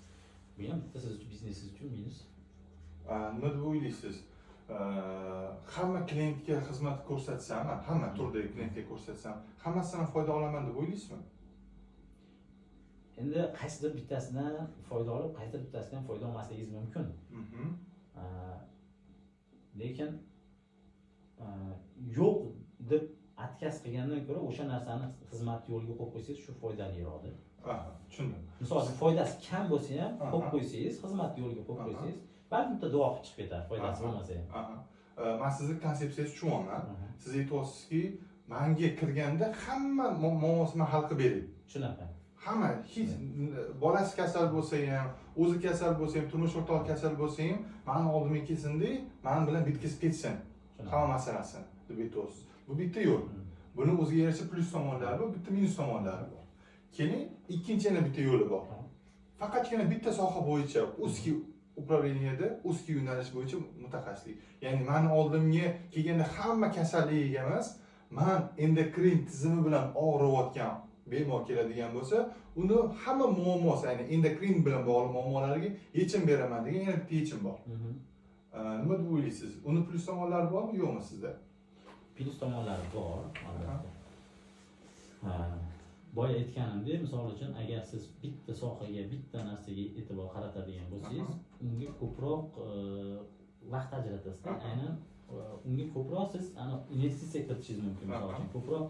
bu ham bitta siz uchun, biznesingiz uchun minus. Nima deb o'ylaysiz? Hamma klientga xizmat ko'rsatsam, hamma turdagi klientga ko'rsatsam, hammasidan foyda olaman deb o'ylaysizmi? Endi qaysidir bittasidan foyda olib, qaysidir bittasidan foyda olmasligingiz mumkin. Lekin yo'q deb atkaz qilgandan ko'ra o'sha narsani xizmat yo'liga qo'yib qo'ysangiz, shu foydaliroqdir. Tushundim. Misol uchun foydasi kam bo'lsa ham qo'yib qo'ysangiz, xizmat yo'liga qo'yib qo'ysangiz, balki bitta duo qilib chiqib ketadi, foydasi bo'lmasa ham. Men sizni konsepsiyangizni tushunyapman. Siz aytyapsizki, menga kirganda hamma muammosini hal qilib bering. Shunaqa. Hamma, hech bolasi kasal bo'lsa ham, o'zi kasal bo'lsa ham, turmush o'rtog'i kasal bo'lsa ham, meni oldimga kelsin-da, men bilan bitkazib ketsin. Hamma masalasini deb aytyapsiz. Bu bitta yo'l. Buni o'ziga yarasha plyus tomonlari bor, bitta minus tomonlari bor. Keyin ikkinchi yana bitta yo'li bor. Faqatgina bitta soha bo'yicha узкий управленияda, узкий yo'nalish bo'yicha mutaxassislik. Ya'ni meni oldimga kelganda hamma kasalligiga emas, men endokrin tizimi bilan og'riyotgan bemor keladigan bo'lsa, uni hamma muammosi, ya'ni endokrin bilan bog'liq muammolariga yechim beraman degan yana bitta yechim bor. Nima deb o'ylaysiz? Uni plyus tomonlari bormi, yo'qmi sizda? Plyus tomonlari bor, albatta. Boya aytganimdek, misol uchun agar siz bitta sohaga, bitta narsaga e'tibor qaratadigan bo'lsangiz, unga ko'proq vaqt ajratasiz. Aynan unga ko'proq siz investitsiya kiritishingiz mumkin. Misol uchun ko'proq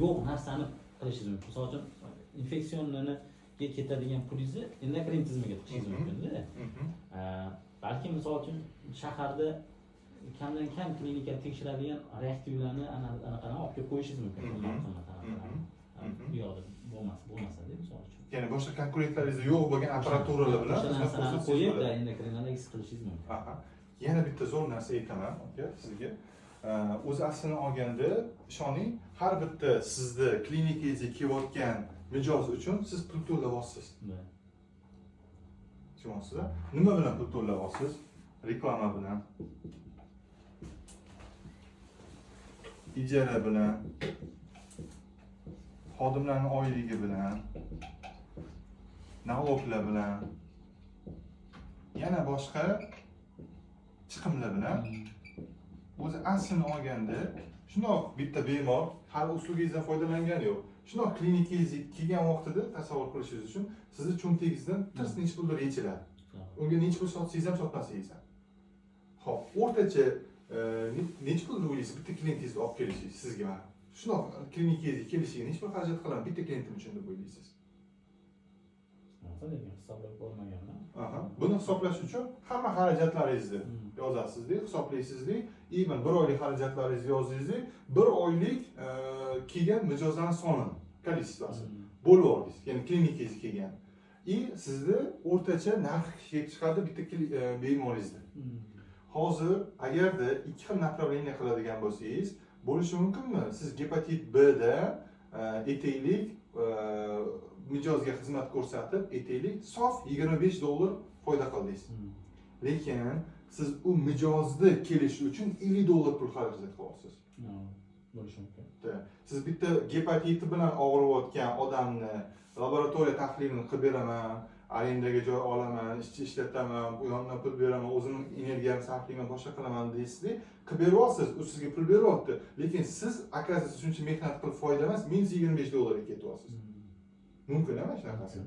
yo'q narsani qilishingiz mumkin. Misol uchun infeksionniga ketadigan pulingizni endokrin tizimiga tiqishingiz mumkin-da. Balki misol uchun shaharda kamdan kam klinika tekshiradigan reaktivlarni anaqani olib kelib qo'yishingiz mumkin. Bu yoqda bo'lmasa-da misol uchun. Ya'ni boshqa konkurentlaringizda yo'q bo'lgan apparaturalar bilan o'sha narsani qo'yib endokrinologist qilishingiz mumkin. Yana bitta zo'r narsa aytaman aka sizga. O'zi aslini olganda, ishoning, har bitta sizni klinikangizga kelayotgan mijoz uchun siz pul to'layapsiz. Tushunyapsizmi? Nima bilan pul to'layapsiz? Reklama bilan, ijara bilan, xodimlarning oyligi bilan, налогlar bilan, yana boshqa chiqimlar bilan. O'zi aslini olganda, shundoq bitta bemor hali uslugingizdan foydalangani yo'q. Shundoq klinikangizga kelgan vaqtida tasavvur qilishingiz uchun sizni cho'ntagingizdan tirs necha pullar yechiladi. Unga necha pul sotsangiz ham sotmasangiz ham. Xo'p, o'rtacha necha pul o'ylaysiz bitta klientingizni olib kelishingiz sizga? Shundoq klinikangizga kelishiga necha pul xarajat qilaman bitta klientim uchun deb o'ylaysiz? Lekin hisoblab ko'rmaganman. Buni hisoblash uchun hamma xarajatlaringizni yozasizda, hisoblaysizda, even bir oylik xarajatlaringizni yozdingizda, bir oylik kelgan mijozlarning sonini, kolичествоsi bo'lib oldingiz. Ya'ni klinikangizga kelgan. Sizda o'rtacha narx kelib chiqadi bitta bemoringizda. Hozir agarda ikki xil направление qiladigan bo'lsangiz, bo'lishi mumkinmi? Siz gepatit B da aytaylik mijozga xizmat ko'rsatib, aytaylik sof $25 foyda qildingiz. Lekin siz u mijozni kelishi uchun $50 pul xarajat qilyapsiz. Bo'lishi mumkin. Siz bitta gepatiti bilan og'riyotgan odamni laboratoriya tahlilini qilib beraman, arendaga joy olaman, ishlataman, bu yondan pul beraman, o'zimning energiyamni sarflayman, boshqa qilaman deysizda, qilib beryapsiz, u sizga pul beryapti. Lekin siz akasiz shuncha mehnat qilib foyda emas, $25 ketyapsiz. Mumkin emas shunaqasi.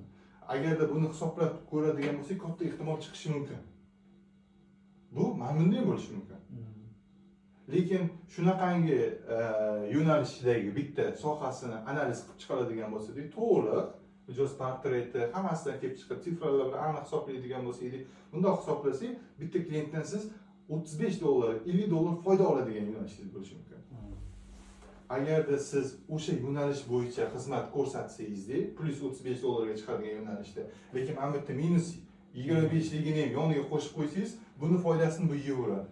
Agarda buni hisoblab ko'radigan bo'lsak, katta ehtimol chiqishi mumkin. Bu mamnuniyat bo'lishi mumkin. Lekin shunaqangi yo'nalishdagi bitta sohasini analiz qilib chiqaradigan bo'lsak, to'liq mijoz portreti hammasidan kelib chiqib sifralar bilan aniq hisoblaydigan bo'lsak, bundoq hisoblasak, bitta klientdan siz $35, $50 foyda oladigan yo'nalishingiz bo'lishi mumkin. Agarda siz o'sha yo'nalish bo'yicha xizmat ko'rsatsangiz, plus $35 ga chiqadigan yo'nalishda, lekin mana bu yerda minus 25 ligini ham yoniga qo'shib qo'ysangiz, buni foydasini bu yeyaveradi.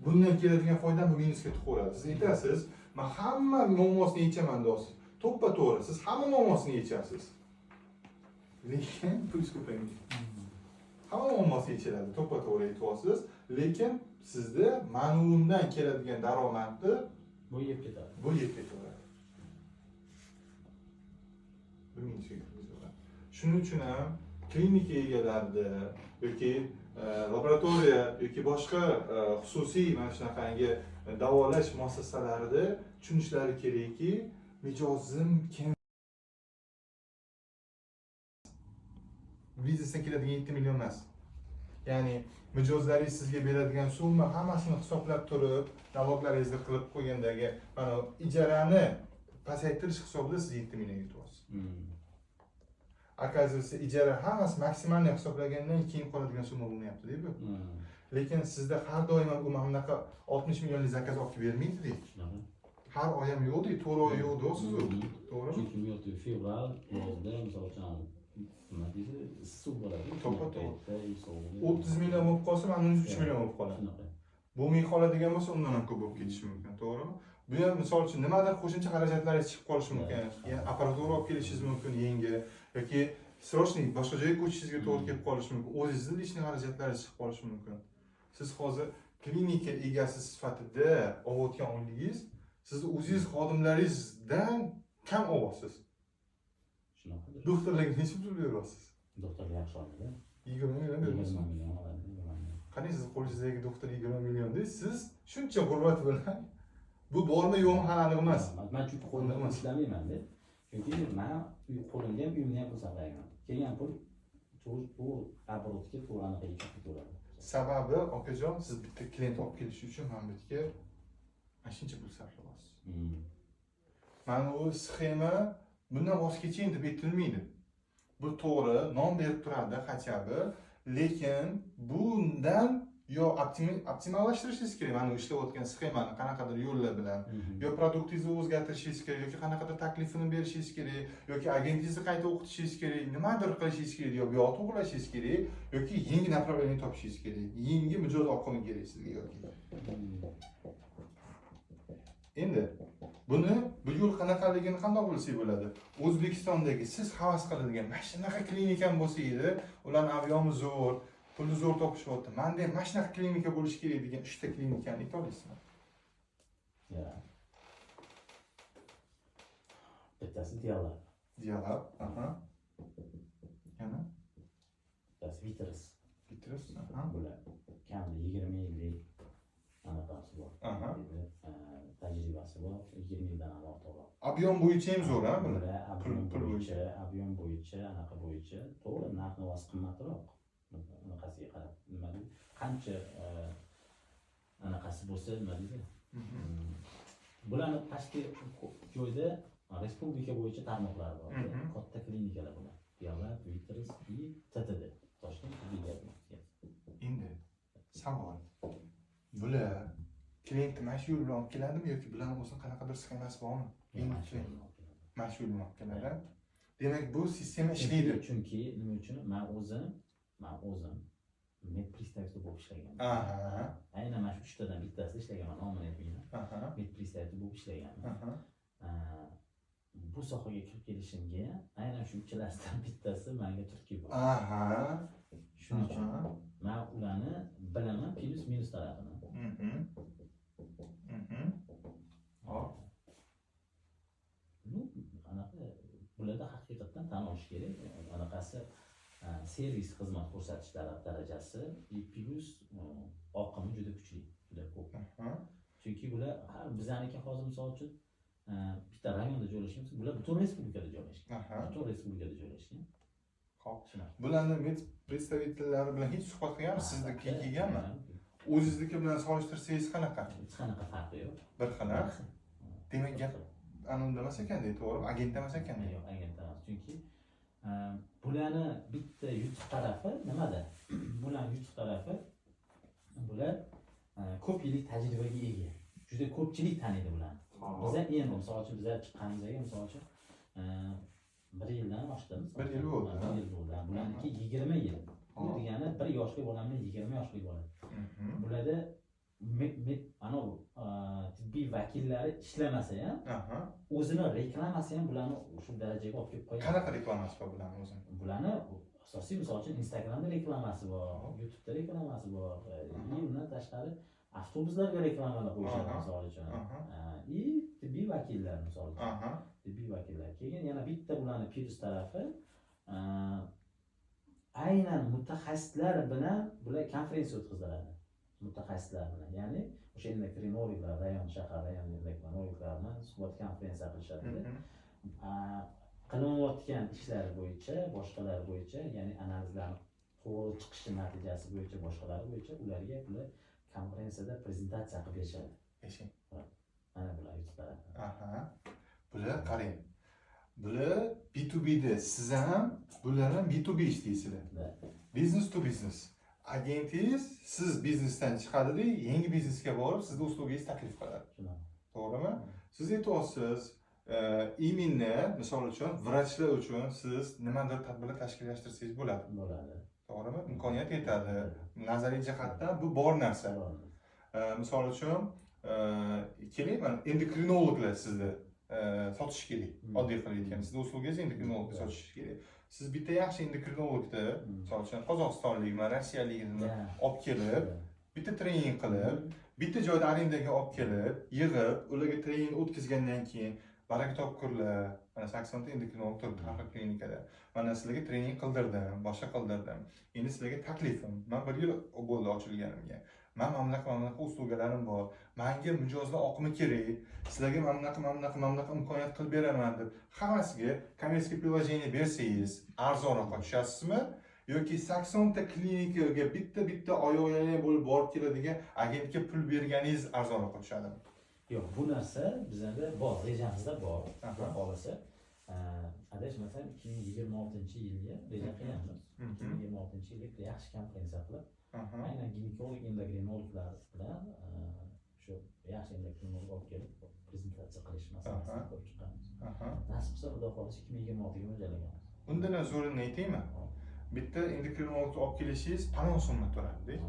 Bundan keladigan foydani bu minusga tiqaveradi. Siz aytasiz, men hamma muammosini yechaman deysiz. To'ppa-to'g'ri, siz hamma muammosini yechasiz. Lekin pul ko'paymaydi. Hamma muammosi yechiladi, to'ppa-to'g'ri aytyapsiz, lekin sizda manundan keladigan daromadni bu yeb ketadi. Bu yeb ketaveradi. Bu minusga kirgizadi. Shuning uchun ham klinika egalarida yoki laboratoriya yoki boshqa xususiy mana shunaqangi davolash muassasalarida tushunishlari kerakki, mijozim kim? Biznesdan keladigan 7 million emas. Ya'ni mijozlaringiz sizga beradigan summa hammasini hisoblab turib, налогlaringizni qilib qo'ygandagi mana ijarani pasaytirish hisobida siz 7 million yutyapsiz. Оказывается, ijara hammasi maksimalni hisoblagandan keyin qoladigan summa bo'lmayapti-da bu. Lekin sizda har doim u mana bunaqa 60 millionlik zakaz olib bermaydi-da. Har oy ham yo'q-da, 4 oy yo'q deyapsiz-ku. To'g'rimi? Chunki men fevral, yozda misol uchun nima deydi, issiq bo'ladi. To'ppa-to'g'ri. 30 million bo'lib qolsa, mana 3 million bo'lib qoladi. Bo'lmay qoladigan bo'lsa, undan ham ko'p bo'lib ketishi mumkin, to'g'rimi? Bu ham misol uchun nimadir qo'shimcha xarajatlaringiz chiqib qolishi mumkin. Ya'ni apparatura olib kelishingiz mumkin yangi yoki срочный boshqa joyga ko'chishingizga to'g'ri kelib qolishi mumkin. O'zingizni lishniy xarajatlaringiz chiqib qolishi mumkin. Siz hozir klinika egasi sifatida olayotgan oyligingiz sizni o'zingiz xodimlaringizdan kam olyapsiz. Shunaqa. Doktorlarga necha pul beryapsiz? Doktorlar yaxshi oladi. 20 million 20 beryapsiz. million oladi. 20 million. Qani siz qo'lingizdagi doktor 20 million deysiz, siz shuncha g'urbat bilan bu bormi yo'qmi hali aniq emas. Men chunki qo'limda ishlamayman-da. Chunki men qo'limda ham uyimda ham pul saqlayman. Kelgan pul bu оборотga to'g'ri aniq ketaveradi. Sababi okajon siz bitta klient olib kelish uchun mana bu yerga mana shuncha pul sarflayapsiz. Mana bu sxema bundan voz keching deb aytilmaydi. Bu to'g'ri, nom berib turadi hachabi, lekin bundan yo optimallashtirish kerak. Mana ishlayotgan sxemani qanaqadir yo'llar bilan, yo produktingizni o'zgartirishingiz kerak, yoki qanaqadir taklifini berishingiz kerak, yoki agentingizni qayta o'qitishingiz kerak, nimadir qilishingiz kerak, yo bu yoqni to'g'rilashingiz kerak, yoki yangi направление topishingiz kerak, yangi mijoz oqimi kerak sizga yoki. Endi buni bu yo'l qanaqaligini qanday bilsak bo'ladi? O'zbekistondagi siz havas qiladigan mana shunaqa klinikam bo'lsa edi, ularning avioni zo'r, pulni zo'r topishyapti. Menda ham mana shunaqa klinika bo'lishi kerak degan 3 ta klinikani ayta olasizmi? Ya. Bittasi Dialab. Dialab, aha. Yana? Bittasi Vitris. Vitris, aha. Bular kamida 20 yillik anaqasi bor. Aha. Tajribasi bor, 20 yildan ortiq bor. Ob'yom bo'yicha ham zo'r, ha bular. Bular ob'yom bo'yicha, anaqa bo'yicha to'g'ri narx-navosi qimmatroq. Anaqasiga qarab, nima deydi? Qancha anaqasi bo'lsa, nima deydi? Bularni tashkil joyda respublika bo'yicha tarmoqlar bor. Katta klinikalar bular. Dialab, Vitris, TTD. Toshkent tibbiy diagnostika. Endi savol. Bular klient mana shu yo'l bilan olib keladimi yoki bularni o'zini qanaqadir sxemasi bormi? Mana shu yo'l bilan olib keladi. Demak, bu sistema ishlaydi. Chunki nima uchun? Men o'zim medpristavda bo'lib ishlaganman. Aha. Aynan mana shu 3 tadan bittasida ishlaganman, nomini aytmayman. Aha. Medpristavda bo'lib ishlaganman. Aha. Bu sohaga kirib kelishimga aynan shu uchalasidan bittasi menga turtki bo'ldi. Aha. Shuning uchun men ularni bilaman plus minus tarafini. Hop. Bu anaqa bularda haqiqatan tan olish kerak. Anaqasi servis xizmat ko'rsatish darajasi plus oqimi juda kuchli, juda ko'p. Chunki bular bizaniki hozir misol uchun bitta rayonda joylashgan, bular butun respublikada joylashgan. Butun respublikada joylashgan. Xo'p. Bularni med представительlari bilan hech suhbat qilganmisiz? Sizniki kelganmi? O'zingizniki bilan solishtirsangiz qanaqa? Hech qanaqa farqi yo'q. Bir xil. Demak, gap anonda emas ekan-da, to'g'rimi? Agentda emas ekan-da. Yo'q, agentda emas. Chunki bularni bitta yutuq tarafi nimada? Bularning yutuq tarafi bular ko'p yillik tajribaga ega. Juda ko'pchilik taniydi bularni. Bizlar endi misol uchun bizlar chiqqanimizga misol uchun 1 yildan oshdi. 1 yil bo'ldi. 1 yil bo'ldi. Bularniki 20 yil. Bu degani 1 yoshli bola bilan 20 yoshli bola. Bularda tibbiy vakillari ishlamasa ham, o'zini reklamasi ham bularni shu darajaga olib kelib qo'yadi. Qanaqa reklamasi bor bularning o'zini? Bularni asosiy misol uchun Instagramda reklamasi bor, YouTube'da reklamasi bor. Undan tashqari avtobuslarga reklamalar qo'yishadi misol uchun. Tibbiy vakillar misol uchun. Tibbiy vakillar. Keyin yana bitta bularning plus tarafi aynan mutaxassislar bilan bular konferensiya o'tkaziladi. Mutaxassislar bilan, ya'ni o'sha endokrinologlar, rayon shahar rayon endokrinologlar bilan suhbat konferensiya qilishadi. Qilinayotgan ishlar bo'yicha, boshqalar bo'yicha, ya'ni analizlarning to'g'ri chiqishi natijasi bo'yicha, boshqalar bo'yicha ularga bular konferensiyada prezentatsiya qilib berishadi. Mana bular yutuqlar. Bular qarang. Bular B2B'da, siz ham bular ham B2B ishlaysizlar. Business to business. Agentingiz siz biznesdan chiqadida yangi biznesga borib sizga uslugingizni taklif qiladi. To'g'rimi? Siz aytyapsiz, именно misol uchun vrachlar uchun siz nimadir tadbirlar tashkillashtirsangiz bo'ladi. To'g'rimi? Imkoniyat yetadi. Nazariy jihatdan bu bor narsa. Misol uchun keling, mana endokrinologlar sizni sotish kerak. Oddiy qilib aytganda, sizni uslugingiz endokrinologga sotish kerak. Siz bitta yaxshi endokrinologni, misol uchun Qozog'istonlikmi, Rossiyalikmi olib kelib, bitta trening qilib, bitta joyda arendaga olib kelib, yig'ib, ularga trening o'tkazgandan keyin baraka topkurlar, mana 80 ta endokrinolog turibdi har xil klinikada. Mana sizlarga trening qildirdim, boshqa qildirdim. Endi sizlarga taklifim, men 1 yil bo'ldi ochilganimga. Men mamlaqa uslugalarim bor. Menga mijozlar oqimi kerak. Sizlarga mamlaqa imkoniyat qilib beraman deb hammasiga kommersiy приложение bersangiz, arzonroq tushasizmi? Yoki 80 ta klinikaga bitta oyoq-yalang bo'lib borib keladigan agentga pul berganingiz arzonroq tushadimi? Yo'q, bu narsa bizlarda bor, rejamizda bor. Xudo xolasa, adashmasam 2026-yilga reja qilamiz. 2026-yilga yaxshi konferensiya qilib, aynan ginekolog, endokrinologlar bilan shu yaxshi endokrinolog olib kelib prezentatsiya qilish masalasini ko'rib chiqamiz. Nasib qilsa Xudo xolasa 2026ga mo'ljallaganmiz. Undan zo'rini aytaymi? Bitta endokrinologni olib kelishingiz palon summa turadi.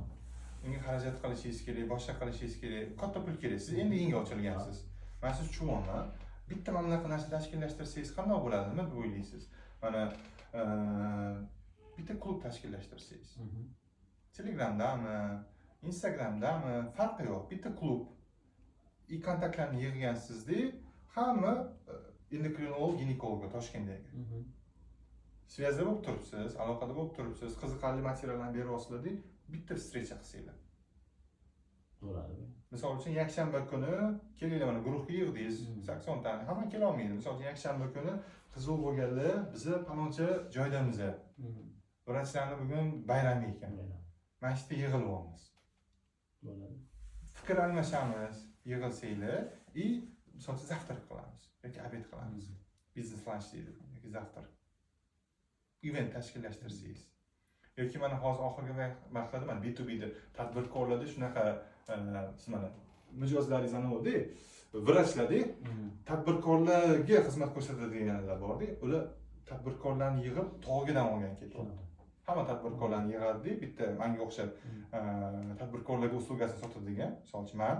Unga xarajat qilishingiz kerak, boshqa qilishingiz kerak, katta pul kerak. Siz endi yangi ochilgansiz. Men siz chuvoman, bitta mamlaqa narsa tashkillashtirsangiz qanday bo'ladi, nima deb o'ylaysiz? Mana bitta klub tashkillashtirsangiz. Telegramdami, Instagramdami, farqi yo'q. Bitta klub. Kontaktlarni yig'gansizda, hamma endokrinolog, ginekolog Toshkentdagi. Svязda bo'lib turibsiz, aloqada bo'lib turibsiz, qiziqarli materiallarni beryapsizlar, bitta встреча qilsanglar. Bo'ladi. Misol uchun yakshanba kuni kelinglar, mana guruhga yig'dingiz, 80 ta, hamma kela olmaydi. Misol uchun yakshanba kuni qiziq bo'lganlar, bizni paloncha joydamiz. Vrachlarni bugun bayrami ekan. Mana shu yerda yig'ilib olamiz. Bo'ladi. Fikr almashamiz, yig'ilsanglar, misol uchun zavtrak qilamiz yoki obed qilamiz. Biznes lunch deydi, yoki zavtrak. Event tashkillashtirsangiz. Yoki mana hozir oxirgi vaqtlarda mana B2B'da tadbirkorlarda shunaqa mana mijozlaringiz anavi vrachlarda tadbirkorlarga xizmat ko'rsatadiganlar borda, ular tadbirkorlarni yig'ib tog'idan olgan ketyapti. Hamma tadbirkorlarni yig'adi, bitta menga o'xshab tadbirkorlarga uslugasini sotadigan, misol uchun men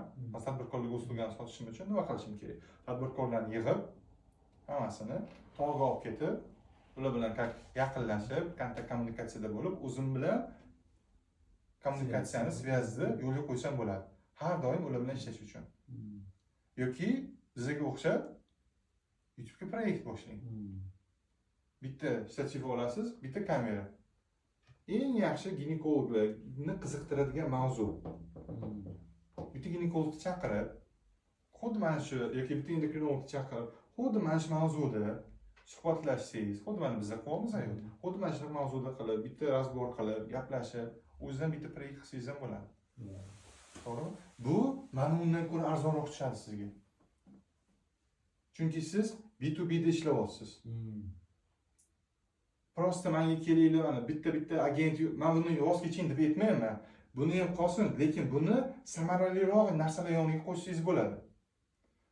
tadbirkorlarga uslugani sotishim uchun nima qilishim kerak? Tadbirkorlarni yig'ib, hammasini tog'iga olib ketib, ular bilan yaqinlashib, kontakt kommunikatsiyada bo'lib, o'zim bilan kommunikatsiyani svязni yo'lga qo'ysam bo'ladi. Har doim ular bilan ishlash uchun. Yoki bizga o'xshab YouTube'ga proyekt boshlang. Bitta shtativ olasiz, bitta kamera. Eng yaxshi ginekologlarni qiziqtiradigan mavzu. Bitta ginekologni chaqirib, xuddi mana shu yoki bitta endokrinologni chaqirib, xuddi mana shu mavzuda suhbatlashsangiz, xuddi mana bizda qilyapmiz-ku. Xuddi mana shu mavzuda qilib, bitta razgovor qilib, gaplashib, o'zidan bitta proyekt qilsangiz ham bo'ladi. To'g'rimi? Bu mana undan ko'ra arzonroq tushadi sizga. Chunki siz B2B'da ishlayapsiz. Prosta menga kelinglar, mana bitta agent, men buni voz keching deb aytmayman. Buni ham qolsin, lekin buni samaraliroq narsalar yoniga qo'shsangiz bo'ladi.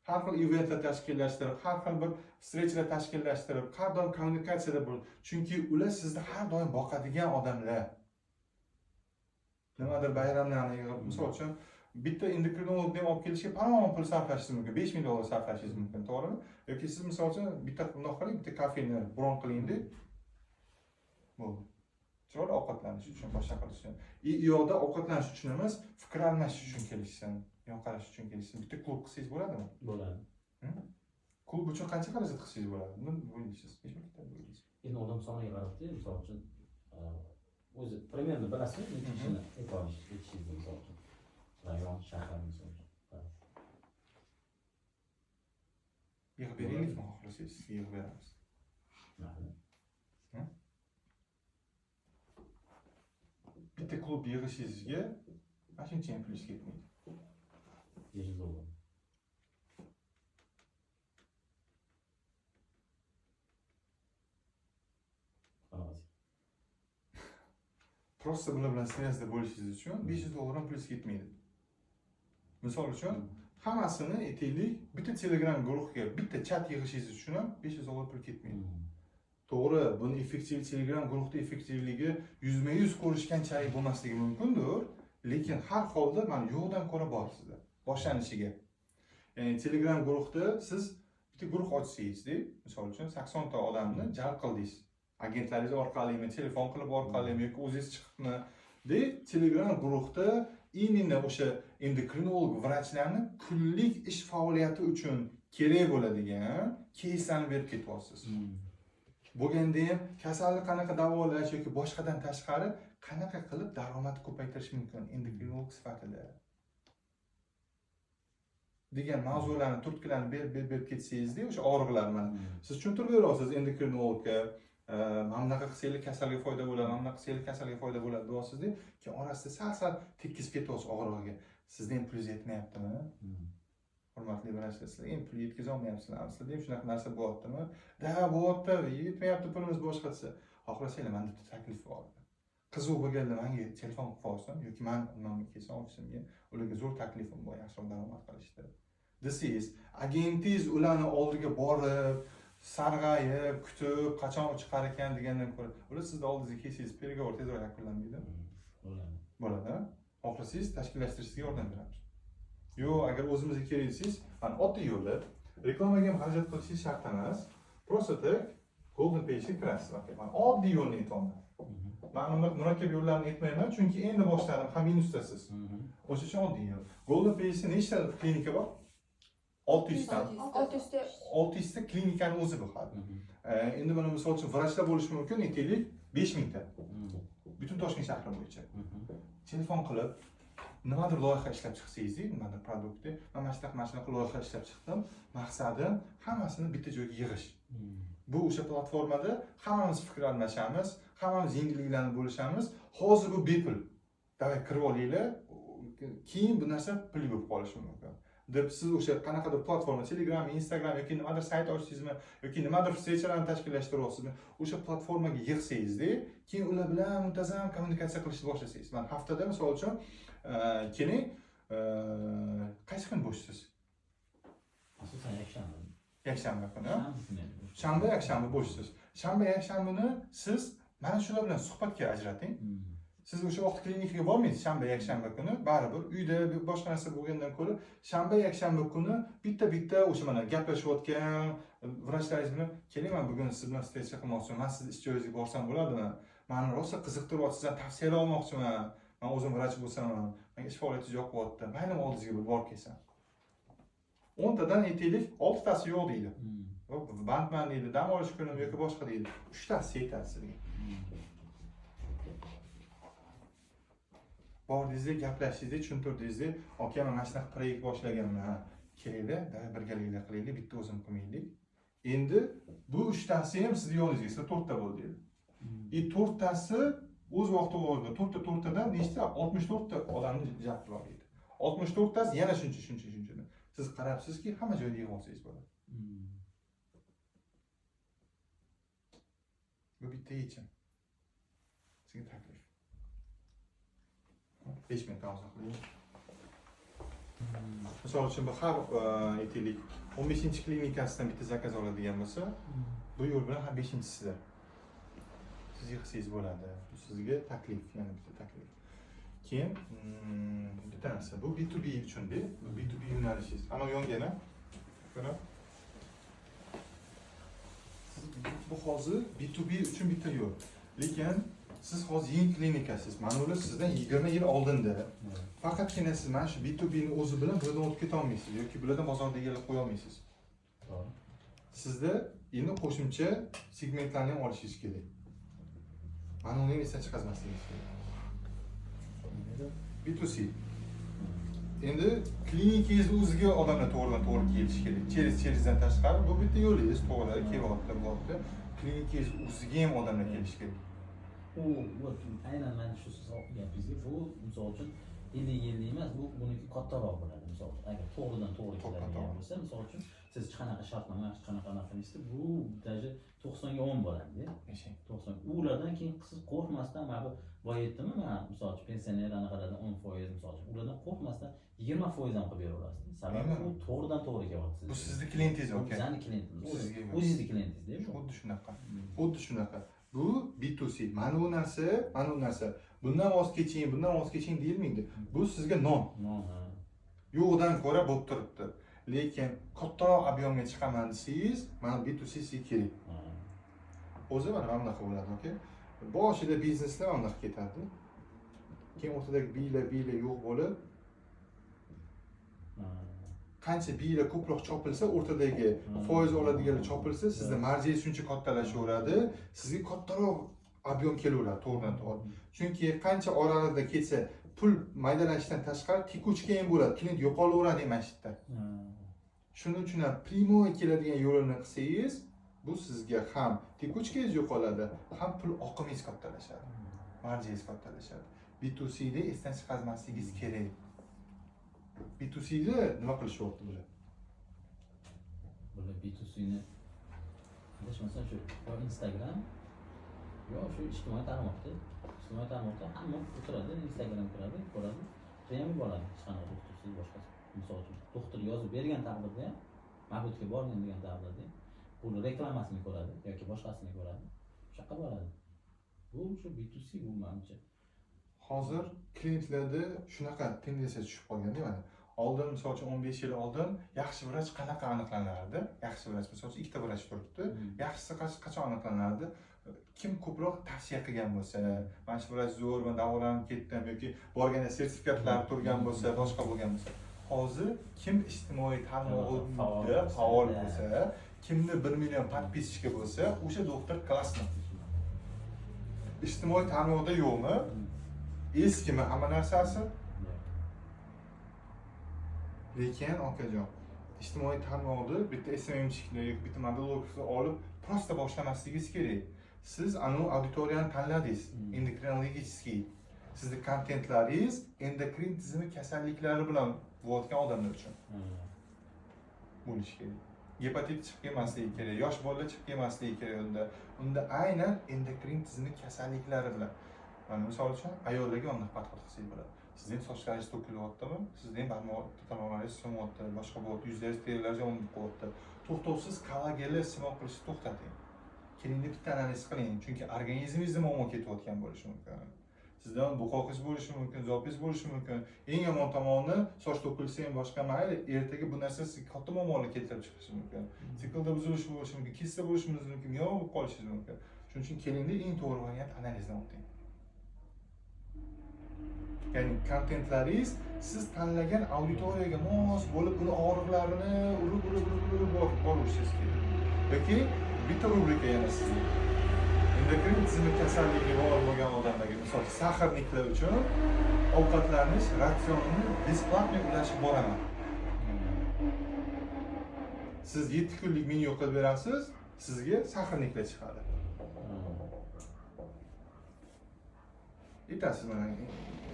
Har xil eventlar tashkillashtirib, har xil bir встречаlar tashkillashtirib, har doim kommunikatsiyada bo'lib, chunki ular sizni har doim boqadigan odamlar. Nimadir bayramlarni yig'ib, misol uchun bitta endokrinologni olib kelishga palon pul sarflashingiz mumkin, $5000 sarflashingiz mumkin, to'g'rimi? Yoki siz misol uchun bitta bundoq qiling, bitta kafeni bron qiling-da. Bo'ldi. Chiroyli ovqatlanish uchun, boshqa qilish uchun. U yoqda ovqatlanish uchun emas, fikr almashish uchun kelishsin, yonqarash uchun kelishsin. Bitta klub qilsangiz bo'ladimi? Bo'ladi. Klub uchun qancha xarajat qilsangiz bo'ladi? Buni o'ylaysiz, hech bir kitob o'ylaysiz. Endi odam soniga qarab-da, misol uchun o'zi примерно bilasizmi, necha kishini aytishingiz misol uchun. Rayon, shahar misol uchun. Yig'ib beraylikmi, xohlasangiz, yig'ib beramiz. Bitta klub yig'ishingizga mana shuncha ham plyus ketmaydi. $500. Prosta bular bilan svязda bo'lishingiz uchun $500 ham plyus ketmaydi. Misol uchun hammasini aytaylik, bitta Telegram guruhga bitta chat yig'ishingiz uchun ham $500 pul ketmaydi. To'g'ri, buni effektiv Telegram guruhda effektivligi 100% ko'rishganchalik bo'lmasligi mumkindir, lekin har holda mana yo'qdan ko'ra bor sizda. boshlanishiga. Ya'ni Telegram guruhda siz bitta guruh ochsangiz-da, misol uchun 80 ta odamni jalb qildingiz. Agentlaringiz orqalimi, telefon qilib orqalimi yoki o'zingiz chiqibmi, de Telegram guruhda именно o'sha endokrinolog vrachlarni kunlik ish faoliyati uchun kerak bo'ladigan keyslarni berib ketyapsiz. Bo'lganda ham kasallik qanaqa davolash yoki boshqadan tashqari qanaqa qilib daromad ko'paytirish mumkin endokrinolog sifatida degan mavzularni turtkilarni berib ketsangizda o'sha og'riqlar mana siz tushuntirib berasiz endokrinologga mana bunaqa qilsanglar kasalga foyda bo'ladi, mana bunaqa qilsanglar kasalga foyda bo'ladi deyapsizda, keyin orasida sal tekkizib ketyapsiz og'rig'iga. Sizda ham pul yetmayaptimi? Hurmatli vrachlar, sizlar ham pul yetkaza olmayapsizlarmi? Sizlarda ham shunaqa narsa bo'lyaptimi? Da, bo'lyapti, yetmayapti pulimiz boshqa desa, xohlasanglar menda bitta taklif bor. Qiziq bo'lganlar menga telefon qilib qolsin yoki men nimanga kelsam ofisimga, ularga zo'r taklifim bor, yaxshiroq daromad qilishdi. Desangiz, agentingiz ularni oldiga borib, sarg'ayib, kutib, qachon chiqar ekan degandan ko'ra, ular sizni oldingizga kelsangiz, переговор tezroq yakunlanmaydi. Bo'ladi. Xohlasangiz tashkillashtirishga yordam beramiz. Yo'q, agar o'zimizga kerak desangiz, mana oddiy yo'li, reklamaga ham xarajat qilishingiz shart emas. Просто так Golden Page'ga kirasiz. Mana oddiy yo'lni aytaman. Men uni murakkab yo'llarni aytmayman, chunki endi boshladim, ham minusdasiz. O'sha uchun oddiy yo'l. Golden Page'da nechta klinika bor? 600 ta. 600 ta klinikani o'zi bo'ladi. Endi buni misol uchun vrachlar bo'lishi mumkin, aytaylik 5000 ta. Butun Toshkent shahri bo'yicha. Telefon qilib nimadir loyiha ishlab chiqsangiz, nimadir produktni, mana shunaqa loyiha ishlab chiqdim. Maqsadim hammasini bitta joyga yig'ish. Bu o'sha platformada hammamiz fikr almashamiz, hammamiz yengilliklarni bo'lishamiz. Hozir bu bepul. Davay kirib olinglar, keyin bu narsa pul bo'lib qolishi mumkin. Deb siz o'sha qanaqadir platforma, Telegram, Instagram yoki nimadir sayt ochdingizmi yoki nimadir vstrechalarni tashkillashtiriryapsizmi, o'sha platformaga yig'sangizda, keyin ular bilan muntazam kommunikatsiya qilishni boshlasangiz. Mana haftada misol uchun keling, qaysi kun bo'shsiz? Asosan yakshanba. Yakshanba kuni. Shanba, yakshanba bo'shsiz. Shanba, yakshanbani siz mana shular bilan suhbatga ajrating. Siz o'sha vaqt klinikaga bormaysiz shanba, yakshanba kuni, baribir uyda boshqa narsa bo'lgandan ko'ra shanba, yakshanba kuni bitta o'sha mana gaplashayotgan vrachlaringiz bilan keling, men bugun siz bilan vstrecha qilmoqchiman, men siz ish joyingizga borsam bo'ladimi? Meni rosa qiziqtiryapti, sizdan tavsiyalar olmoqchiman. Men o'zim vrach bo'lsam, menga ish faoliyati yoqyapti. Mayli oldingizga bir borib kelsam. 10 tadan aytaylik, 6 tasi yo'q deydi. Bandman deydi, dam olish kunim yoki boshqa deydi. 3 tasi yetadi sizga. Bordingizda, gaplashdingizda, tushuntirdingizda, aka men mana shunaqa proyekt boshlaganman. Kerakda, birgalikda qilaylik, bitta o'zim qilmaylik. Endi bu 3 tasi ham sizning yo'lingizga, sizlar 4 ta bo'ldi deydi. 4 tasi o'z vaqtida bo'ldi. 4 tadan nechta? 64 ta odamni jalb qila oladi. 64 tasi yana shuncha. Siz qarabsizki, hamma joyda yig'ib olsangiz bo'ladi. Bu bitta yechim. Sizga taklif. 5 ming tavsiya qiling. Misol uchun bu har aytaylik 15-klinikasidan bitta zakaz oladigan bo'lsa, bu yo'l bilan har 5-chisida siz yig'sangiz bo'ladi. Bu sizga taklif, yana bitta taklif. Keyin bitta narsa, bu B2B uchun-da, B2B yo'nalishingiz. Ana yongana. Ko'ra. Bu hozir B2B uchun bitta yo'l. Lekin siz hozir yangi klinikasiz. Mana ular sizdan 20 yil oldinda. Faqatgina siz mana shu B2B'ni o'zi bilan bulardan o'tib keta olmaysiz yoki bulardan bozorda egallab qo'ya olmaysiz. To'g'ri. Sizda endi qo'shimcha segmentlarni ham olishingiz kerak. Mana uni esdan chiqarmasligingiz kerak. B2C. Endi klinikangiz o'ziga odamlar to'g'ridan-to'g'ri kelishi kerak. Cherizdan tashqari bu bitta yo'lingiz, to'g'ri, kelyapti, bo'lyapti. Klinikangiz o'ziga ham odamlar kelishi kerak. Aynan mana shu gapingizga bu misol uchun 50 emas, bu buniki kattaroq bo'ladi. Misol agar to'g'ridan-to'g'ri keladigan bo'lsa, misol uchun siz hech qanaqa shartnoma, hech qanaqa qilishda bu даже 90 ga 10 bo'ladi. 90. Ulardan keyin siz qo'rqmasdan mana bu boy aytdimmi, mana misol uchun pensioner anaqalardan 10% misol uchun ulardan qo'rqmasdan 20% ham qilib beraverasiz. Sababi bu to'g'ridan-to'g'ri kelyapti. Bu sizning klientingiz, o'ka. Bizning klientimiz. O'zingizning klientingiz-da. Xuddi shunaqa. Bu B2C. Mana bu narsa. Bundan voz keching deyilmaydi. Bu sizga non. yo'qdan ko'ra bo'lib turibdi. Lekin kattaroq ob'yomga chiqaman desangiz, mana B2C kerak. O'zi mana bunaqa bo'ladi, okey? Boshida bizneslar bunaqa ketadi. Keyin o'rtadagi biylar yo'q bo'lib, qancha biylar ko'proq chopilsa, o'rtadagi foiz oladiganlar chopilsa, sizda marjangiz shuncha kattalashaveradi, sizga kattaroq ob'yom kelaveradi to'g'ridan-to'g'ri. Chunki qancha oralarda ketsa, pul maydalashdan tashqari tekuchka ham bo'ladi, klient yo'qolaveradi masjidda. Shuning uchun ham primoy keladigan yo'lini qilsangiz, bu sizga ham tekuchkangiz yo'qoladi, ham pul oqimingiz kattalashadi. Marjangiz kattalashadi. B2C da esdan chiqarmasligingiz kerak. B2C da nima qilishyapti bular? Bular B2C ni adashmasam shu Instagram yo shu ijtimoiy tarmoqda hamma o'tiradi, Instagram kiradi, ko'radi, keyin bo'ladi. Hech qanaqa doktorsiz boshqasi. Misol uchun doktor yozib bergan taqdirda ham, mabutga borgan degan taqdirda buni reklamasini ko'radi yoki boshqasini ko'radi. Shunaqa bo'ladi. Bu shu B2C bu menimcha. Hozir klientlarda shunaqa tendensiya tushib qolganda, mana oldin misol uchun 15 yil oldin yaxshi vrach qanaqa aniqlanardi? Yaxshi vrach misol uchun ikkita vrach turibdi. Yaxshisi qachon aniqlanardi? Kim ko'proq tavsiya qilgan bo'lsa, mana shu vrach zo'r, men davolanib ketdim yoki borganda sertifikatlari turgan bo'lsa, boshqa bo'lgan bo'lsa. Hozir kim ijtimoiy tarmoqda faol bo'lsa, kimni 1 million podpischka bo'lsa, o'sha doktor klassni. Ijtimoiy tarmoqda yo'qmi? Eskimi hamma narsasi? Lekin okajon, ijtimoiy tarmoqda bitta SMMchilikni yoki bitta mobil blogni olib prosta boshlamasligingiz kerak. Siz anu auditoriyani tanladingiz, endokrinologический. Sizning kontentlaringiz endokrin tizimi kasalliklari bilan bo'layotgan odamlar uchun bo'lishi kerak. Gepatit chiqib kelmasligi kerak, yosh bolalar chiqib kelmasligi kerak unda aynan endokrin tizimi kasalliklari bilan. Mana misol uchun ayollarga unda podxod qilsangiz bo'ladi. Sizning sochlaringiz to'kilyaptimi? Sizning barmoqlaringiz sinyapti, boshqa bo'lyapti, yuzingiz terilaringiz yomonib qo'yapti. To'xtovsiz kollagenlar simoq qilishni to'xtating. Kelingda bitta analiz qiling, chunki organizmingizda muammo ketayotgan bo'lishi mumkin. Sizdan buqoqiz bo'lishi mumkin, zopiz bo'lishi mumkin. Eng yomon tomoni soch to'kilsa ham boshqa mayli, ertaga bu narsa sizga katta muammolar keltirib chiqishi mumkin. Siklda buzilish bo'lishi mumkin, kista bo'lishi mumkin, yog' bo'lib qolishi mumkin. Shuning uchun kelingda eng to'g'ri variant analizdan o'ting. Ya'ni kontentlaringiz siz tanlagan auditoriyaga mos bo'lib, uni og'riqlarini urib borishingiz kerak. Yoki bitta rubrika yana sizga. Endokrin tizimi kasalligi bor bo'lgan odamlarga, misol saharliklar uchun ovqatlanish ratsionini besplatniy ulashib boraman. Siz 7 kunlik menyu qilib berasiz, sizga saharliklar chiqadi. Aytasiz mana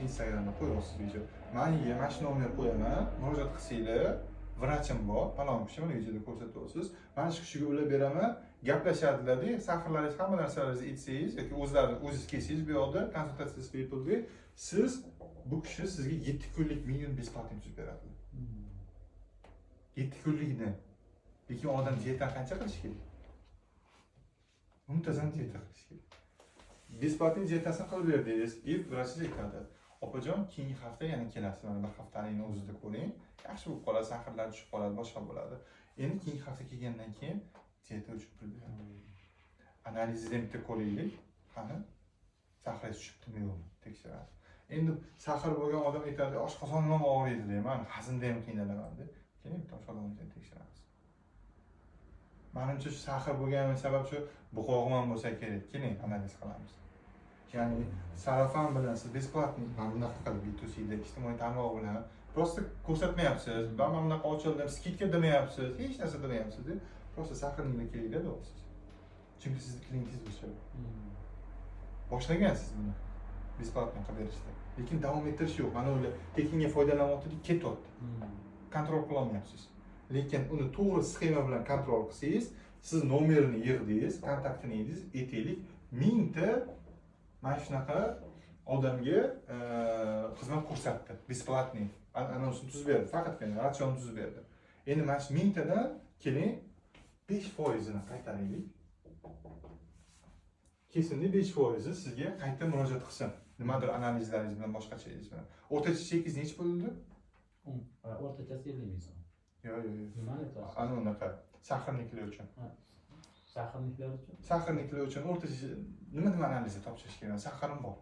Instagramda qo'yasiz video. Manga mana shu nomerni qo'yaman, murojaat qilsanglar, vrachim bor, palon kishi mana videoda ko'rsatyapsiz. Mana shu kishiga ulab beraman, gaplashadilar-da, safarlaringiz hamma narsalaringizni aytsangiz yoki o'zingiz kelsangiz bu yoqda konsultatsiya bepulga siz bu kishi sizga 7 kunlik menyuni besplatniy tuzib beradi. 7 kunlikni. Lekin odam diyetani qancha qilish kerak? Muntazam diyeta qilish kerak. Besplatniy dietasini qilib berdingiz, ilk vrachga aytadi. Opajon, keyingi hafta yana kelasiz, mana bir haftalikni o'zida ko'ring. Yaxshi bo'lib qoladi, saharlar tushib qoladi, boshqa bo'ladi. Endi keyingi hafta kelgandan keyin diyeta uchun pul beradi. Analizni bitta ko'raylik. Qani? Sahar tushibdimi yo'qmi? Tekshiradi. Endi sahar bo'lgan odam aytadi, oshqozonim ham og'riydi deyman, hazmda ham qiynalaman deb. Keyin bitta oshqozonni tekshiramiz. Menimcha shu sahar bo'lgani sabab shu buqog'im ham bo'lsa kerak. Keling, analiz qilamiz. Ya'ni sarafan bilan siz besplatniy mana bunaqa qilib B2C da ijtimoiy tarmoq bilan prosta ko'rsatmayapsiz. Mana bunaqa ochildim, skidka demayapsiz, hech narsa demayapsiz deb prosta saharlikda kelinglar deyapsiz. Chunki sizning klientingiz o'sha. Boshlagansiz buni besplatniy qilib berishda. Lekin davom ettirish yo'q. Mana ular tekinga foydalanyapti, ketyapti. Kontrol qila olmayapsiz. Lekin uni to'g'ri sxema bilan kontrol qilsangiz, siz nomerini yig'dingiz, kontaktini yedingiz, aytaylik 1000 ta mana shunaqa odamga xizmat ko'rsatdi, besplatniy. Anonsini tuzib berdi, faqatgina ratsionni tuzib berdi. Endi mana shu 1000 tadan keling 5% ni qaytaraylik. Kesinlikle 5% sizga qayta murojaat qilsin. Nimadir analizlaringiz bilan boshqacha bilan. O'rtacha chekingiz necha bo'ldi? O'rtachasi 50 ming so'm. Yo'q. Nimani aytyapsiz? Ana unaqa sahrniklar uchun. Sahrliklar uchun? Sahrniklar uchun o'rtacha nima analiza topshirish kerak? Sahrim bor.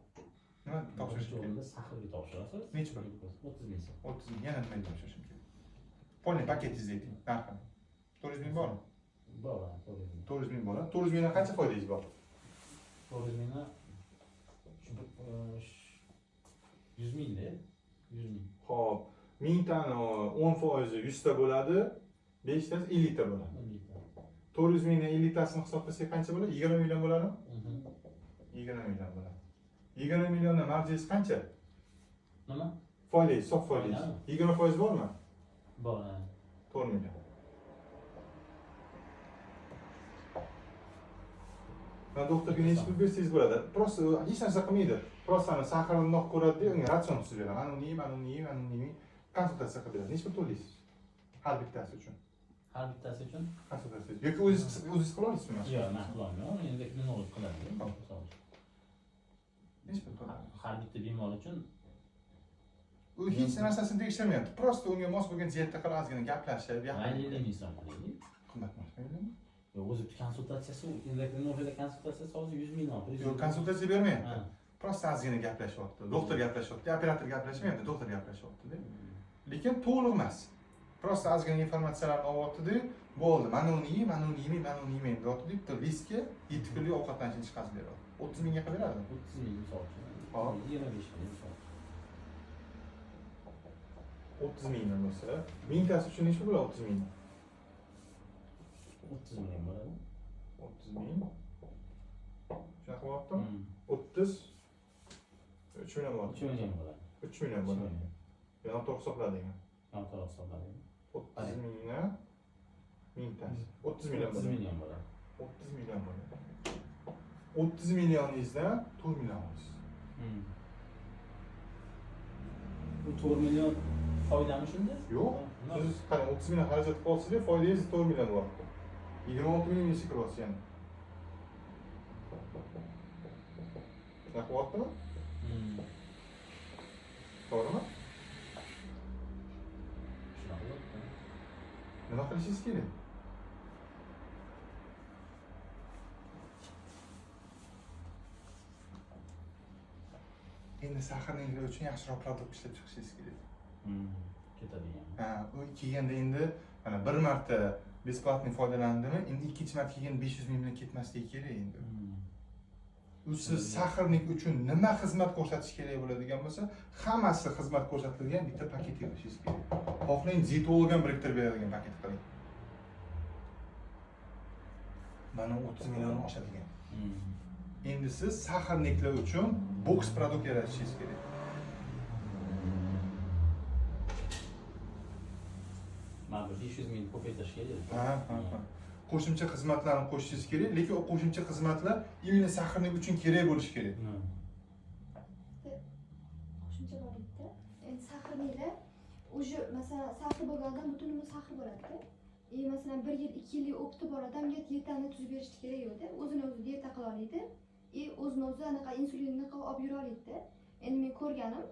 Nima topshirish kerak? O'rtada sahrga topshirasiz. Nechi pul? 30 ming so'm. 30 ming. Yana nimaga topshirishim kerak? Polni paketingizni ayting, narxini. 400 ming bormi? Bor, 400 ming. 400 ming bor. 400 mingdan qancha foydangiz bor? 400 mingdan 100 mingda 100 ming. Xo'p, 1000 tani 10% 100 ta bo'ladi, 5 tasi 50 ta bo'ladi. 50 ta. 400 mingdan 50 tasini hisoblasak qancha bo'ladi? 20 million bo'ladimi? 20 million bo'ladi. 20 milliondan marjingiz qancha? Nima? Foydangiz, sof foydangiz. 20% bormi? Bor. 4 million. Ben doktorga necha pul bersangiz bo'ladi. Просто hech narsa qilmaydi. Просто ana saharni ko'radi-da, unga ratsion tuzib beradi. Mana uni yeyman, uni yeyman, uni yeyman. Konsultatsiya qilib beradi. Necha pul to'laysiz? Har bittasi uchun. Har bittasi uchun? Konsultatsiya. Yoki o'zingiz qila olasizmi? Yo'q, men qila olmayman. Endi kinolog qiladi. Necha pul to'laysiz? Har bitta bemor uchun U hech narsasini tekshirmayapti. Просто unga mos bo'lgan diyetda qilib ozgina gaplashib, 50 ming so'm qilaylik. qimmat emasmi? Yo'q, o'zi konsultatsiyasi, endokrinologiyada konsultatsiyasi hozir 100 ming oldi. Yo'q, konsultatsiya bermayapti. Просто ozgina gaplashyapti. Doktor gaplashyapti, operator gaplashmayapti, doktor gaplashyapti-da. Lekin to'liq emas. Просто ozgina informatsiyalarni olyapti-da, bo'ldi. Mana uni yey, mana uni yemay, mana uni yemayman deyapti. Bitta listga 7 kunlik ovqatlanishni chiqarib beradi. 30 mingga qilib beradi. 30 ming misol uchun. Hop. 25 ming misol. 30 mingdan bo'lsa, 1000 tasi uchun necha bo'ladi 30 ming? 30 ming bo'ladi. 30 ming. Shunaqa bo'lyaptimi? 30 3 million bo'ladi. 3 million bo'ladi. 3 million bo'ladi. Yana to'g'ri hisoblading. Noto'g'ri hisobladim. 30 mingdan 1000 tasi. 30 million 30 bo'ladi. million bo'ladi. 30 million bo'ladi. 30 millioningizdan 4 million olasiz. Bu 4 million foydami shunda? Yo'q. Siz qani 30 million xarajat qilsangiz, foydangiz 4 million bo'lyapti. 26 million ish kiryapsiz yana. Qilyaptimi? To'g'rimi? Shunaqa bo'lyapti. Nima qilishingiz kerak? Endi saharliklar uchun yaxshiroq produkt ishlab chiqishingiz kerak. Ketadigan. Ha, u kelganda endi mana bir marta besplatniy foydalandimi, endi ikkinchi marta kelganda 500 ming bilan ketmasligi kerak endi. U siz saharlik uchun nima xizmat ko'rsatish kerak bo'ladigan bo'lsa, hammasi xizmat ko'rsatilgan bitta paket qilishingiz kerak. Xohlang dietolog ham biriktirib beradigan paket qiling. Mana 30 million oshadigan. Endi siz saharliklar uchun boks produkt yaratishingiz kerak. Mana bu 500 ming ko'paytirish kerak. Ha. Qo'shimcha xizmatlarni qo'shishingiz kerak, lekin o qo'shimcha xizmatlar imенно saharlik uchun kerak bo'lishi kerak. Qo'shimcha bor edi. Endi sahriylar уже masalan sahri bo'lganda butun umr sahri bo'ladi-da. Masalan 1 yil, 2 yillik o'qitib bor odamga diyetani tuzib berish kerak yo'q-da. O'zini o'zi diyeta qila oladi. O'zini o'zi anaqa insulinni qilib olib yura oladi-da. Endi men ko'rganim,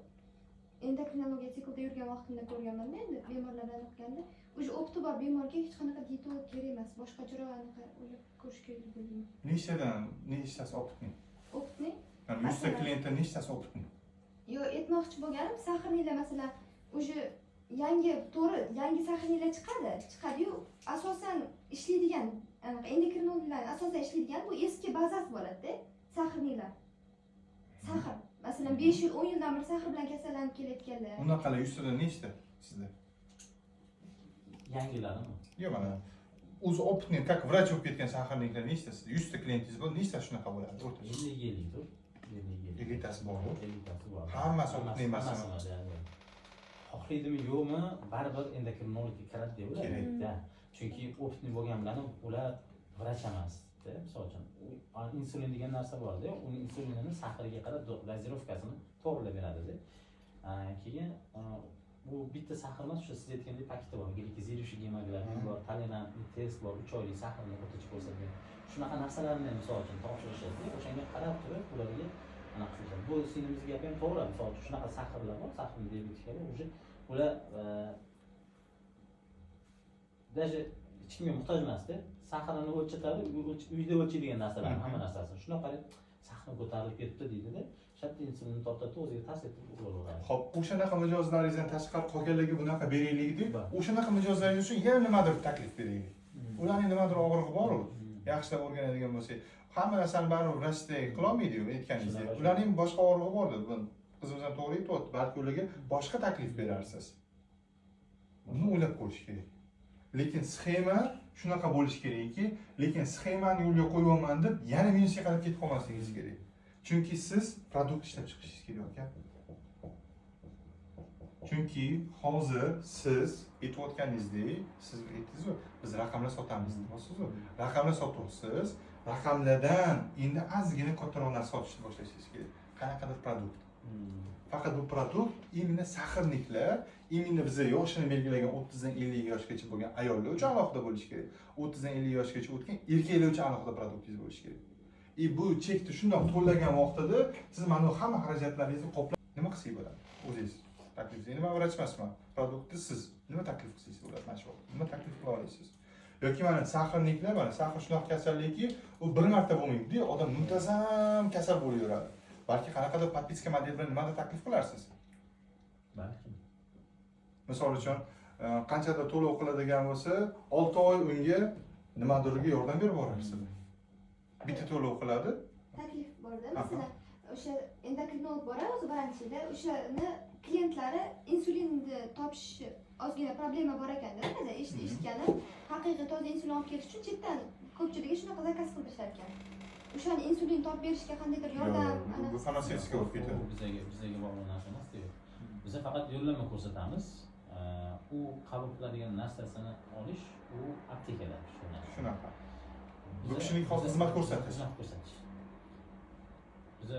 endokrinologiya siklida yurgan vaqtimda ko'rganman-da, endi bemorlardan o'qiganda, o'sha o'qitib bor bemorga hech qanaqa diyetolog kerak emas, boshqacharoq anaqa o'ylab ko'rish kerak deb o'ylayman. Nechtasi opitni? Opitni? Yani 100 ta klientdan nechtasi opitni? Yo'q, aytmoqchi bo'lganim, sahriylar masalan, o'sha yangi sahriylar chiqadi-yu, asosan ishlaydigan, anaqa endokrinologlar asosan ishlaydigan bu eski bazasi bo'ladi-da, sahriylar. Sahr. Masalan 5 yil, 10 yildan beri sahr bilan kasallanib kelayotganlar. Unaqalar 100 tadan nechta sizda? Yangilarimi? Yo'q, mana o'zi opitni, как vrach bo'lib ketgan saharliklar nechta sizda? 100 ta klientingiz bor, nechta shunaqa bo'ladi o'rtacha? 50-dur. 50 tasi bormi? 50 tasi bor. Hammasi opitni emasmi? Xohlaydimi yo'qmi, baribir endokrinologga kiradi deb o'ylayman. Kerak. Chunki opitni bo'lgan bilan ular vrach emasda, misol uchun insulin degan narsa bor-da, uning insulinini sahriga qarab dozirovkasini to'g'rilab beradi-da. Keyin bu bitta sahr emas, o'sha siz aytgandek paketi bor. Glikoziruющий gemoglobin bor, tolerantli test bor, 3 oylik sahrni o'rtacha ko'rsatgan. Shunaqa narsalarni misol uchun topshirishadi. O'shanga qarab turib ularga anaqa qilishadi. Bu sinimizga gap ham to'g'ri. Misol uchun shunaqa sahrlar bor, sahrni diabetikalar уже ular даже hech kimga muhtoj emasda. Saxrini o'lchatadi, uyda o'lchaydigan narsalarni hamma narsasini. Shunaqa qilib saxni ko'tarilib ketdi deydi-da. Shartta insulin tortadi, o'ziga ta'sir etib uraveradi. Xo'p, o'shanaqa mijozlaringizdan tashqari qolganlarga bunaqa beraylik-deb, Bor. o'shanaqa mijozlaringiz uchun yana nimadir taklif beraylik. Ularning nimadir og'rig'i bor-ku. Hmm. Yaxshilab o'rganadigan bo'lsak, hamma narsani baribir vrachday qila olmaydi-yu, aytganingizdek. Shunaqa. Ularning boshqa og'rig'i bordir. Bu qizimizdan to'g'ri aytyapti. Balki ularga boshqa taklif berarsiz. Buni o'ylab ko'rish kerak. Lekin sxema shunaqa bo'lishi kerakki, lekin sxemani yo'lga qo'yibman deb yana minusga qarab ketib qolmasligingiz kerak. Chunki siz produkt ishlab chiqishingiz kerak ekan. Chunki hozir siz aytayotganingizdek, siz aytdingiz-ku, biz raqamlar sotamiz deyapsiz-ku. Raqamlar sotyapsiz, raqamlardan endi ozgina kattaroq narsa sotishni boshlashingiz kerak. Qanaqadir produkt. Faqat bu produkt именно saxirliklar, именно biza yoshini belgilagan 30 dan 50 yoshgacha bo'lgan ayollar uchun alohida bo'lishi kerak. 30 dan 50 yoshgacha o'tgan erkaklar uchun alohida produktingiz bo'lishi kerak. Bu chekni shundoq to'lagan vaqtida siz mana bu hamma xarajatlaringizni qoplab nima qilsangiz bo'ladi? O'zingiz taklif qilsangiz, nima vrach emasman. Produktni siz nima taklif qilsangiz bo'ladi mana shu vaqtda? Nima taklif qila olasiz? Yoki mana saxirliklar, mana saxir shunaqa kasallikki, u bir marta bo'lmaydi, odam muntazam kasal bo'laveradi. Balki qanaqadir podpiska model bilan nimadir taklif qilarsiz. Balki. Misol uchun, qanchadir to'lov qiladigan bo'lsa, 6 oy unga nimadirga yordam berib borarsiz. Bitta to'lov qiladi. Taklif borda, masalan, o'sha endokrinolog bor, o'zi branchida, o'shani klientlari insulinni topish ozgina problema bor ekanda, hozir eshitgani, haqiqiy toza insulin olib kelish uchun chetdan ko'pchiligi shunaqa zakaz qilib tashlar ekan. O'shani insulin topib berishga qandaydir yordam, Bu farmatsevtika bo'lib ketadi. Bizga bog'liq narsa emas deydi. Biz faqat yo'llanma ko'rsatamiz. U qabul qiladigan narsasini olish, u aptekalar shu narsa. Shunaqa. Bu kishining hozir xizmat ko'rsatish. Xizmat ko'rsatish. Biz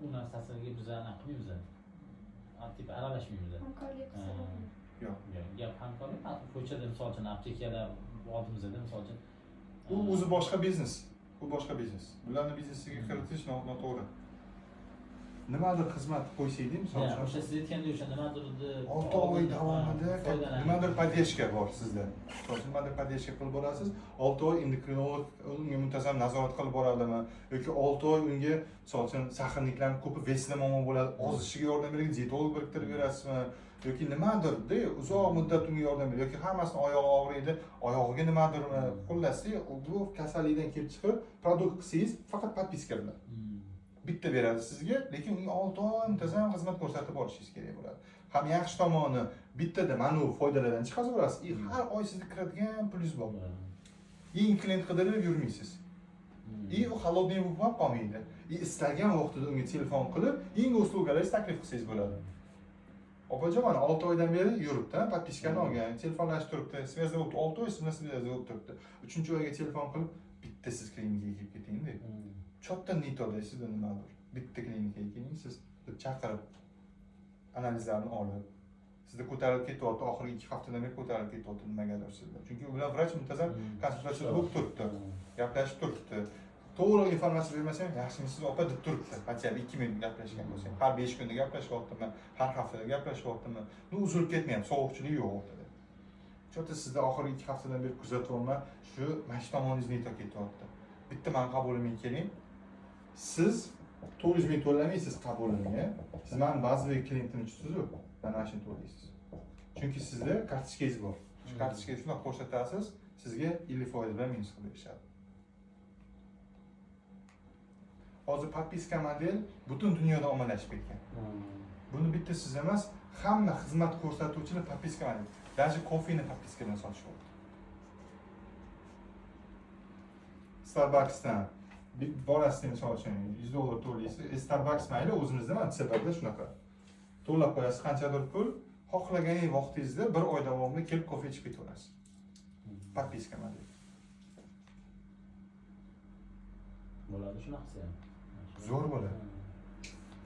u narsasiga biz anaqa qilmaymiz. Tip aralashmaymiz. hamkorlik qilsa bo'ladi. Yo'q. Gap hamkorlik, ko'chada misol uchun aptekalar oldimizda misol uchun. Bu o'zi boshqa biznes. Bu boshqa biznes. Bularni biznesiga kiritish noto'g'ri. Nimadir xizmat qo'ysaydi, misol O'sha uchun siz aytgandek o'sha nimadir 6 oy davomida nimadir podдержка bor sizda. Nimadir podдержка qilib borasiz, 6 oy endokrinolog unga muntazam nazorat qilib boradimi yoki 6 oy unga misol uchun saxirliklarni ko'pi vesda muammo bo'ladi, ozishiga yordam beradigan dietolog biriktirib berasizmi yoki nimadir-da uzoq muddat unga yordam beradi yoki hammasini oyog'i og'riydi, oyog'iga nimadirmi, xullas, bu kasallikdan kelib chiqib produkt qilsangiz faqat podpiska bilan bitta beradi sizga, lekin unga 6 oy muntazam xizmat ko'rsatib borishingiz kerak bo'ladi. Ham yaxshi tomoni bittada mana bu foydalardan chiqaverasiz. Har oy sizga kiradigan pulingiz bor. Eng klient qidirib yurmaysiz. U холодный bo'lib qolmaydi. Istagan vaqtida unga telefon qilib, yangi uslugalarni taklif qilsangiz bo'ladi. Opajon, mana 6 oydan beri yuribdi, podpiskani olgan, telefonlashib turibdi, svязda bo'libdi, 6 oy siz bilan svязda bo'lib turibdi. 3-oyga telefon qilib, bitta siz klinikaga kelib keting deb. Cho'tta nitoda sizda nimadir. Bitta klinikaga keling, siz chaqirib analizlarni olib, sizda ko'tarilib ketyapti, oxirgi 2 haftadan beri ko'tarilib ketyapti nimagadir sizda. Chunki ular vrach muntazam konsultatsiyada bo'lib turibdi, gaplashib turibdi. To'g'ri informatsiya bermasam, yaxshimisiz opa deb turibdi. Qanchalik 2 minut gaplashgan bo'lsam, har 5 kunda gaplashyaptimi, har haftada gaplashyaptimi, uzilib ketmayapti, sovuqchilik yo'q o'rtada. Cho'tta sizda oxirgi 2 haftadan beri kuzatyapman, shu mana tomoningizni aytib ketyapti. Bitta men qabulimga keling. Siz 400 ming to'lamaysiz qabulimga. Siz men ba'zi bir klientimni tutsiz-ku, mana shuni to'laysiz. Chunki sizda kartochkangiz bor. Shu kartochkaga shunday ko'rsatasiz, sizga 50% bilan minus qilib berishadi. Hozir podpiska model butun dunyoda ommalashib ketgan. Buni bitta siz emas, hamma xizmat ko'rsatuvchilar podpiska model. Даже kofeni podpiskadan sotishyapti. Starbucksdan borasizda misol uchun $100 to'laysiz. Starbucks mayli o'zimizda mana sababda shunaqa. To'lab qo'yasiz qanchadir pul, xohlaganingiz vaqtingizda bir oy davomida kelib kofe ichib ketaverasiz. Podpiska model. Bo'ladi shunaqasi ham. Zo'r bo'ladi.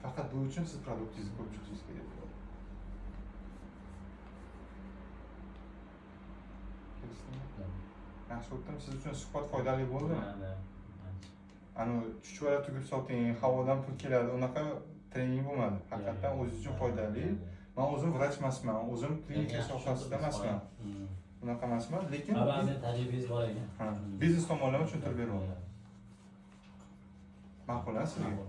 Faqat bu uchun siz produktingizni ko'rib chiqishingiz kerak bo'ladi. Yaxshi o'tdimi? Siz uchun suhbat foydali bo'ldimi? Ani chuchvalar tugib soting, havodan pul keladi, unaqa trening bo'lmadi. Haqiqatan o'zingiz uchun foydali. Men o'zim vrach emasman, o'zim klinika sohasida emasman. Bunaqa emasman, lekin Ba'zan tajribangiz bor ekan. ha, biznes tomonlama tushuntirib beryapman. Ma'qul sizga?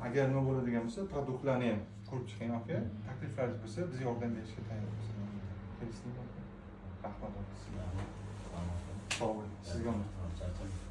Agar nima bo'ladigan bo'lsa, produktlarni ham ko'rib chiqing, aka. Takliflaringiz bo'lsa, biz yordam berishga tayyormiz. Kelisizmi? Rahmat. Sog' bo'ling. Sizga ham.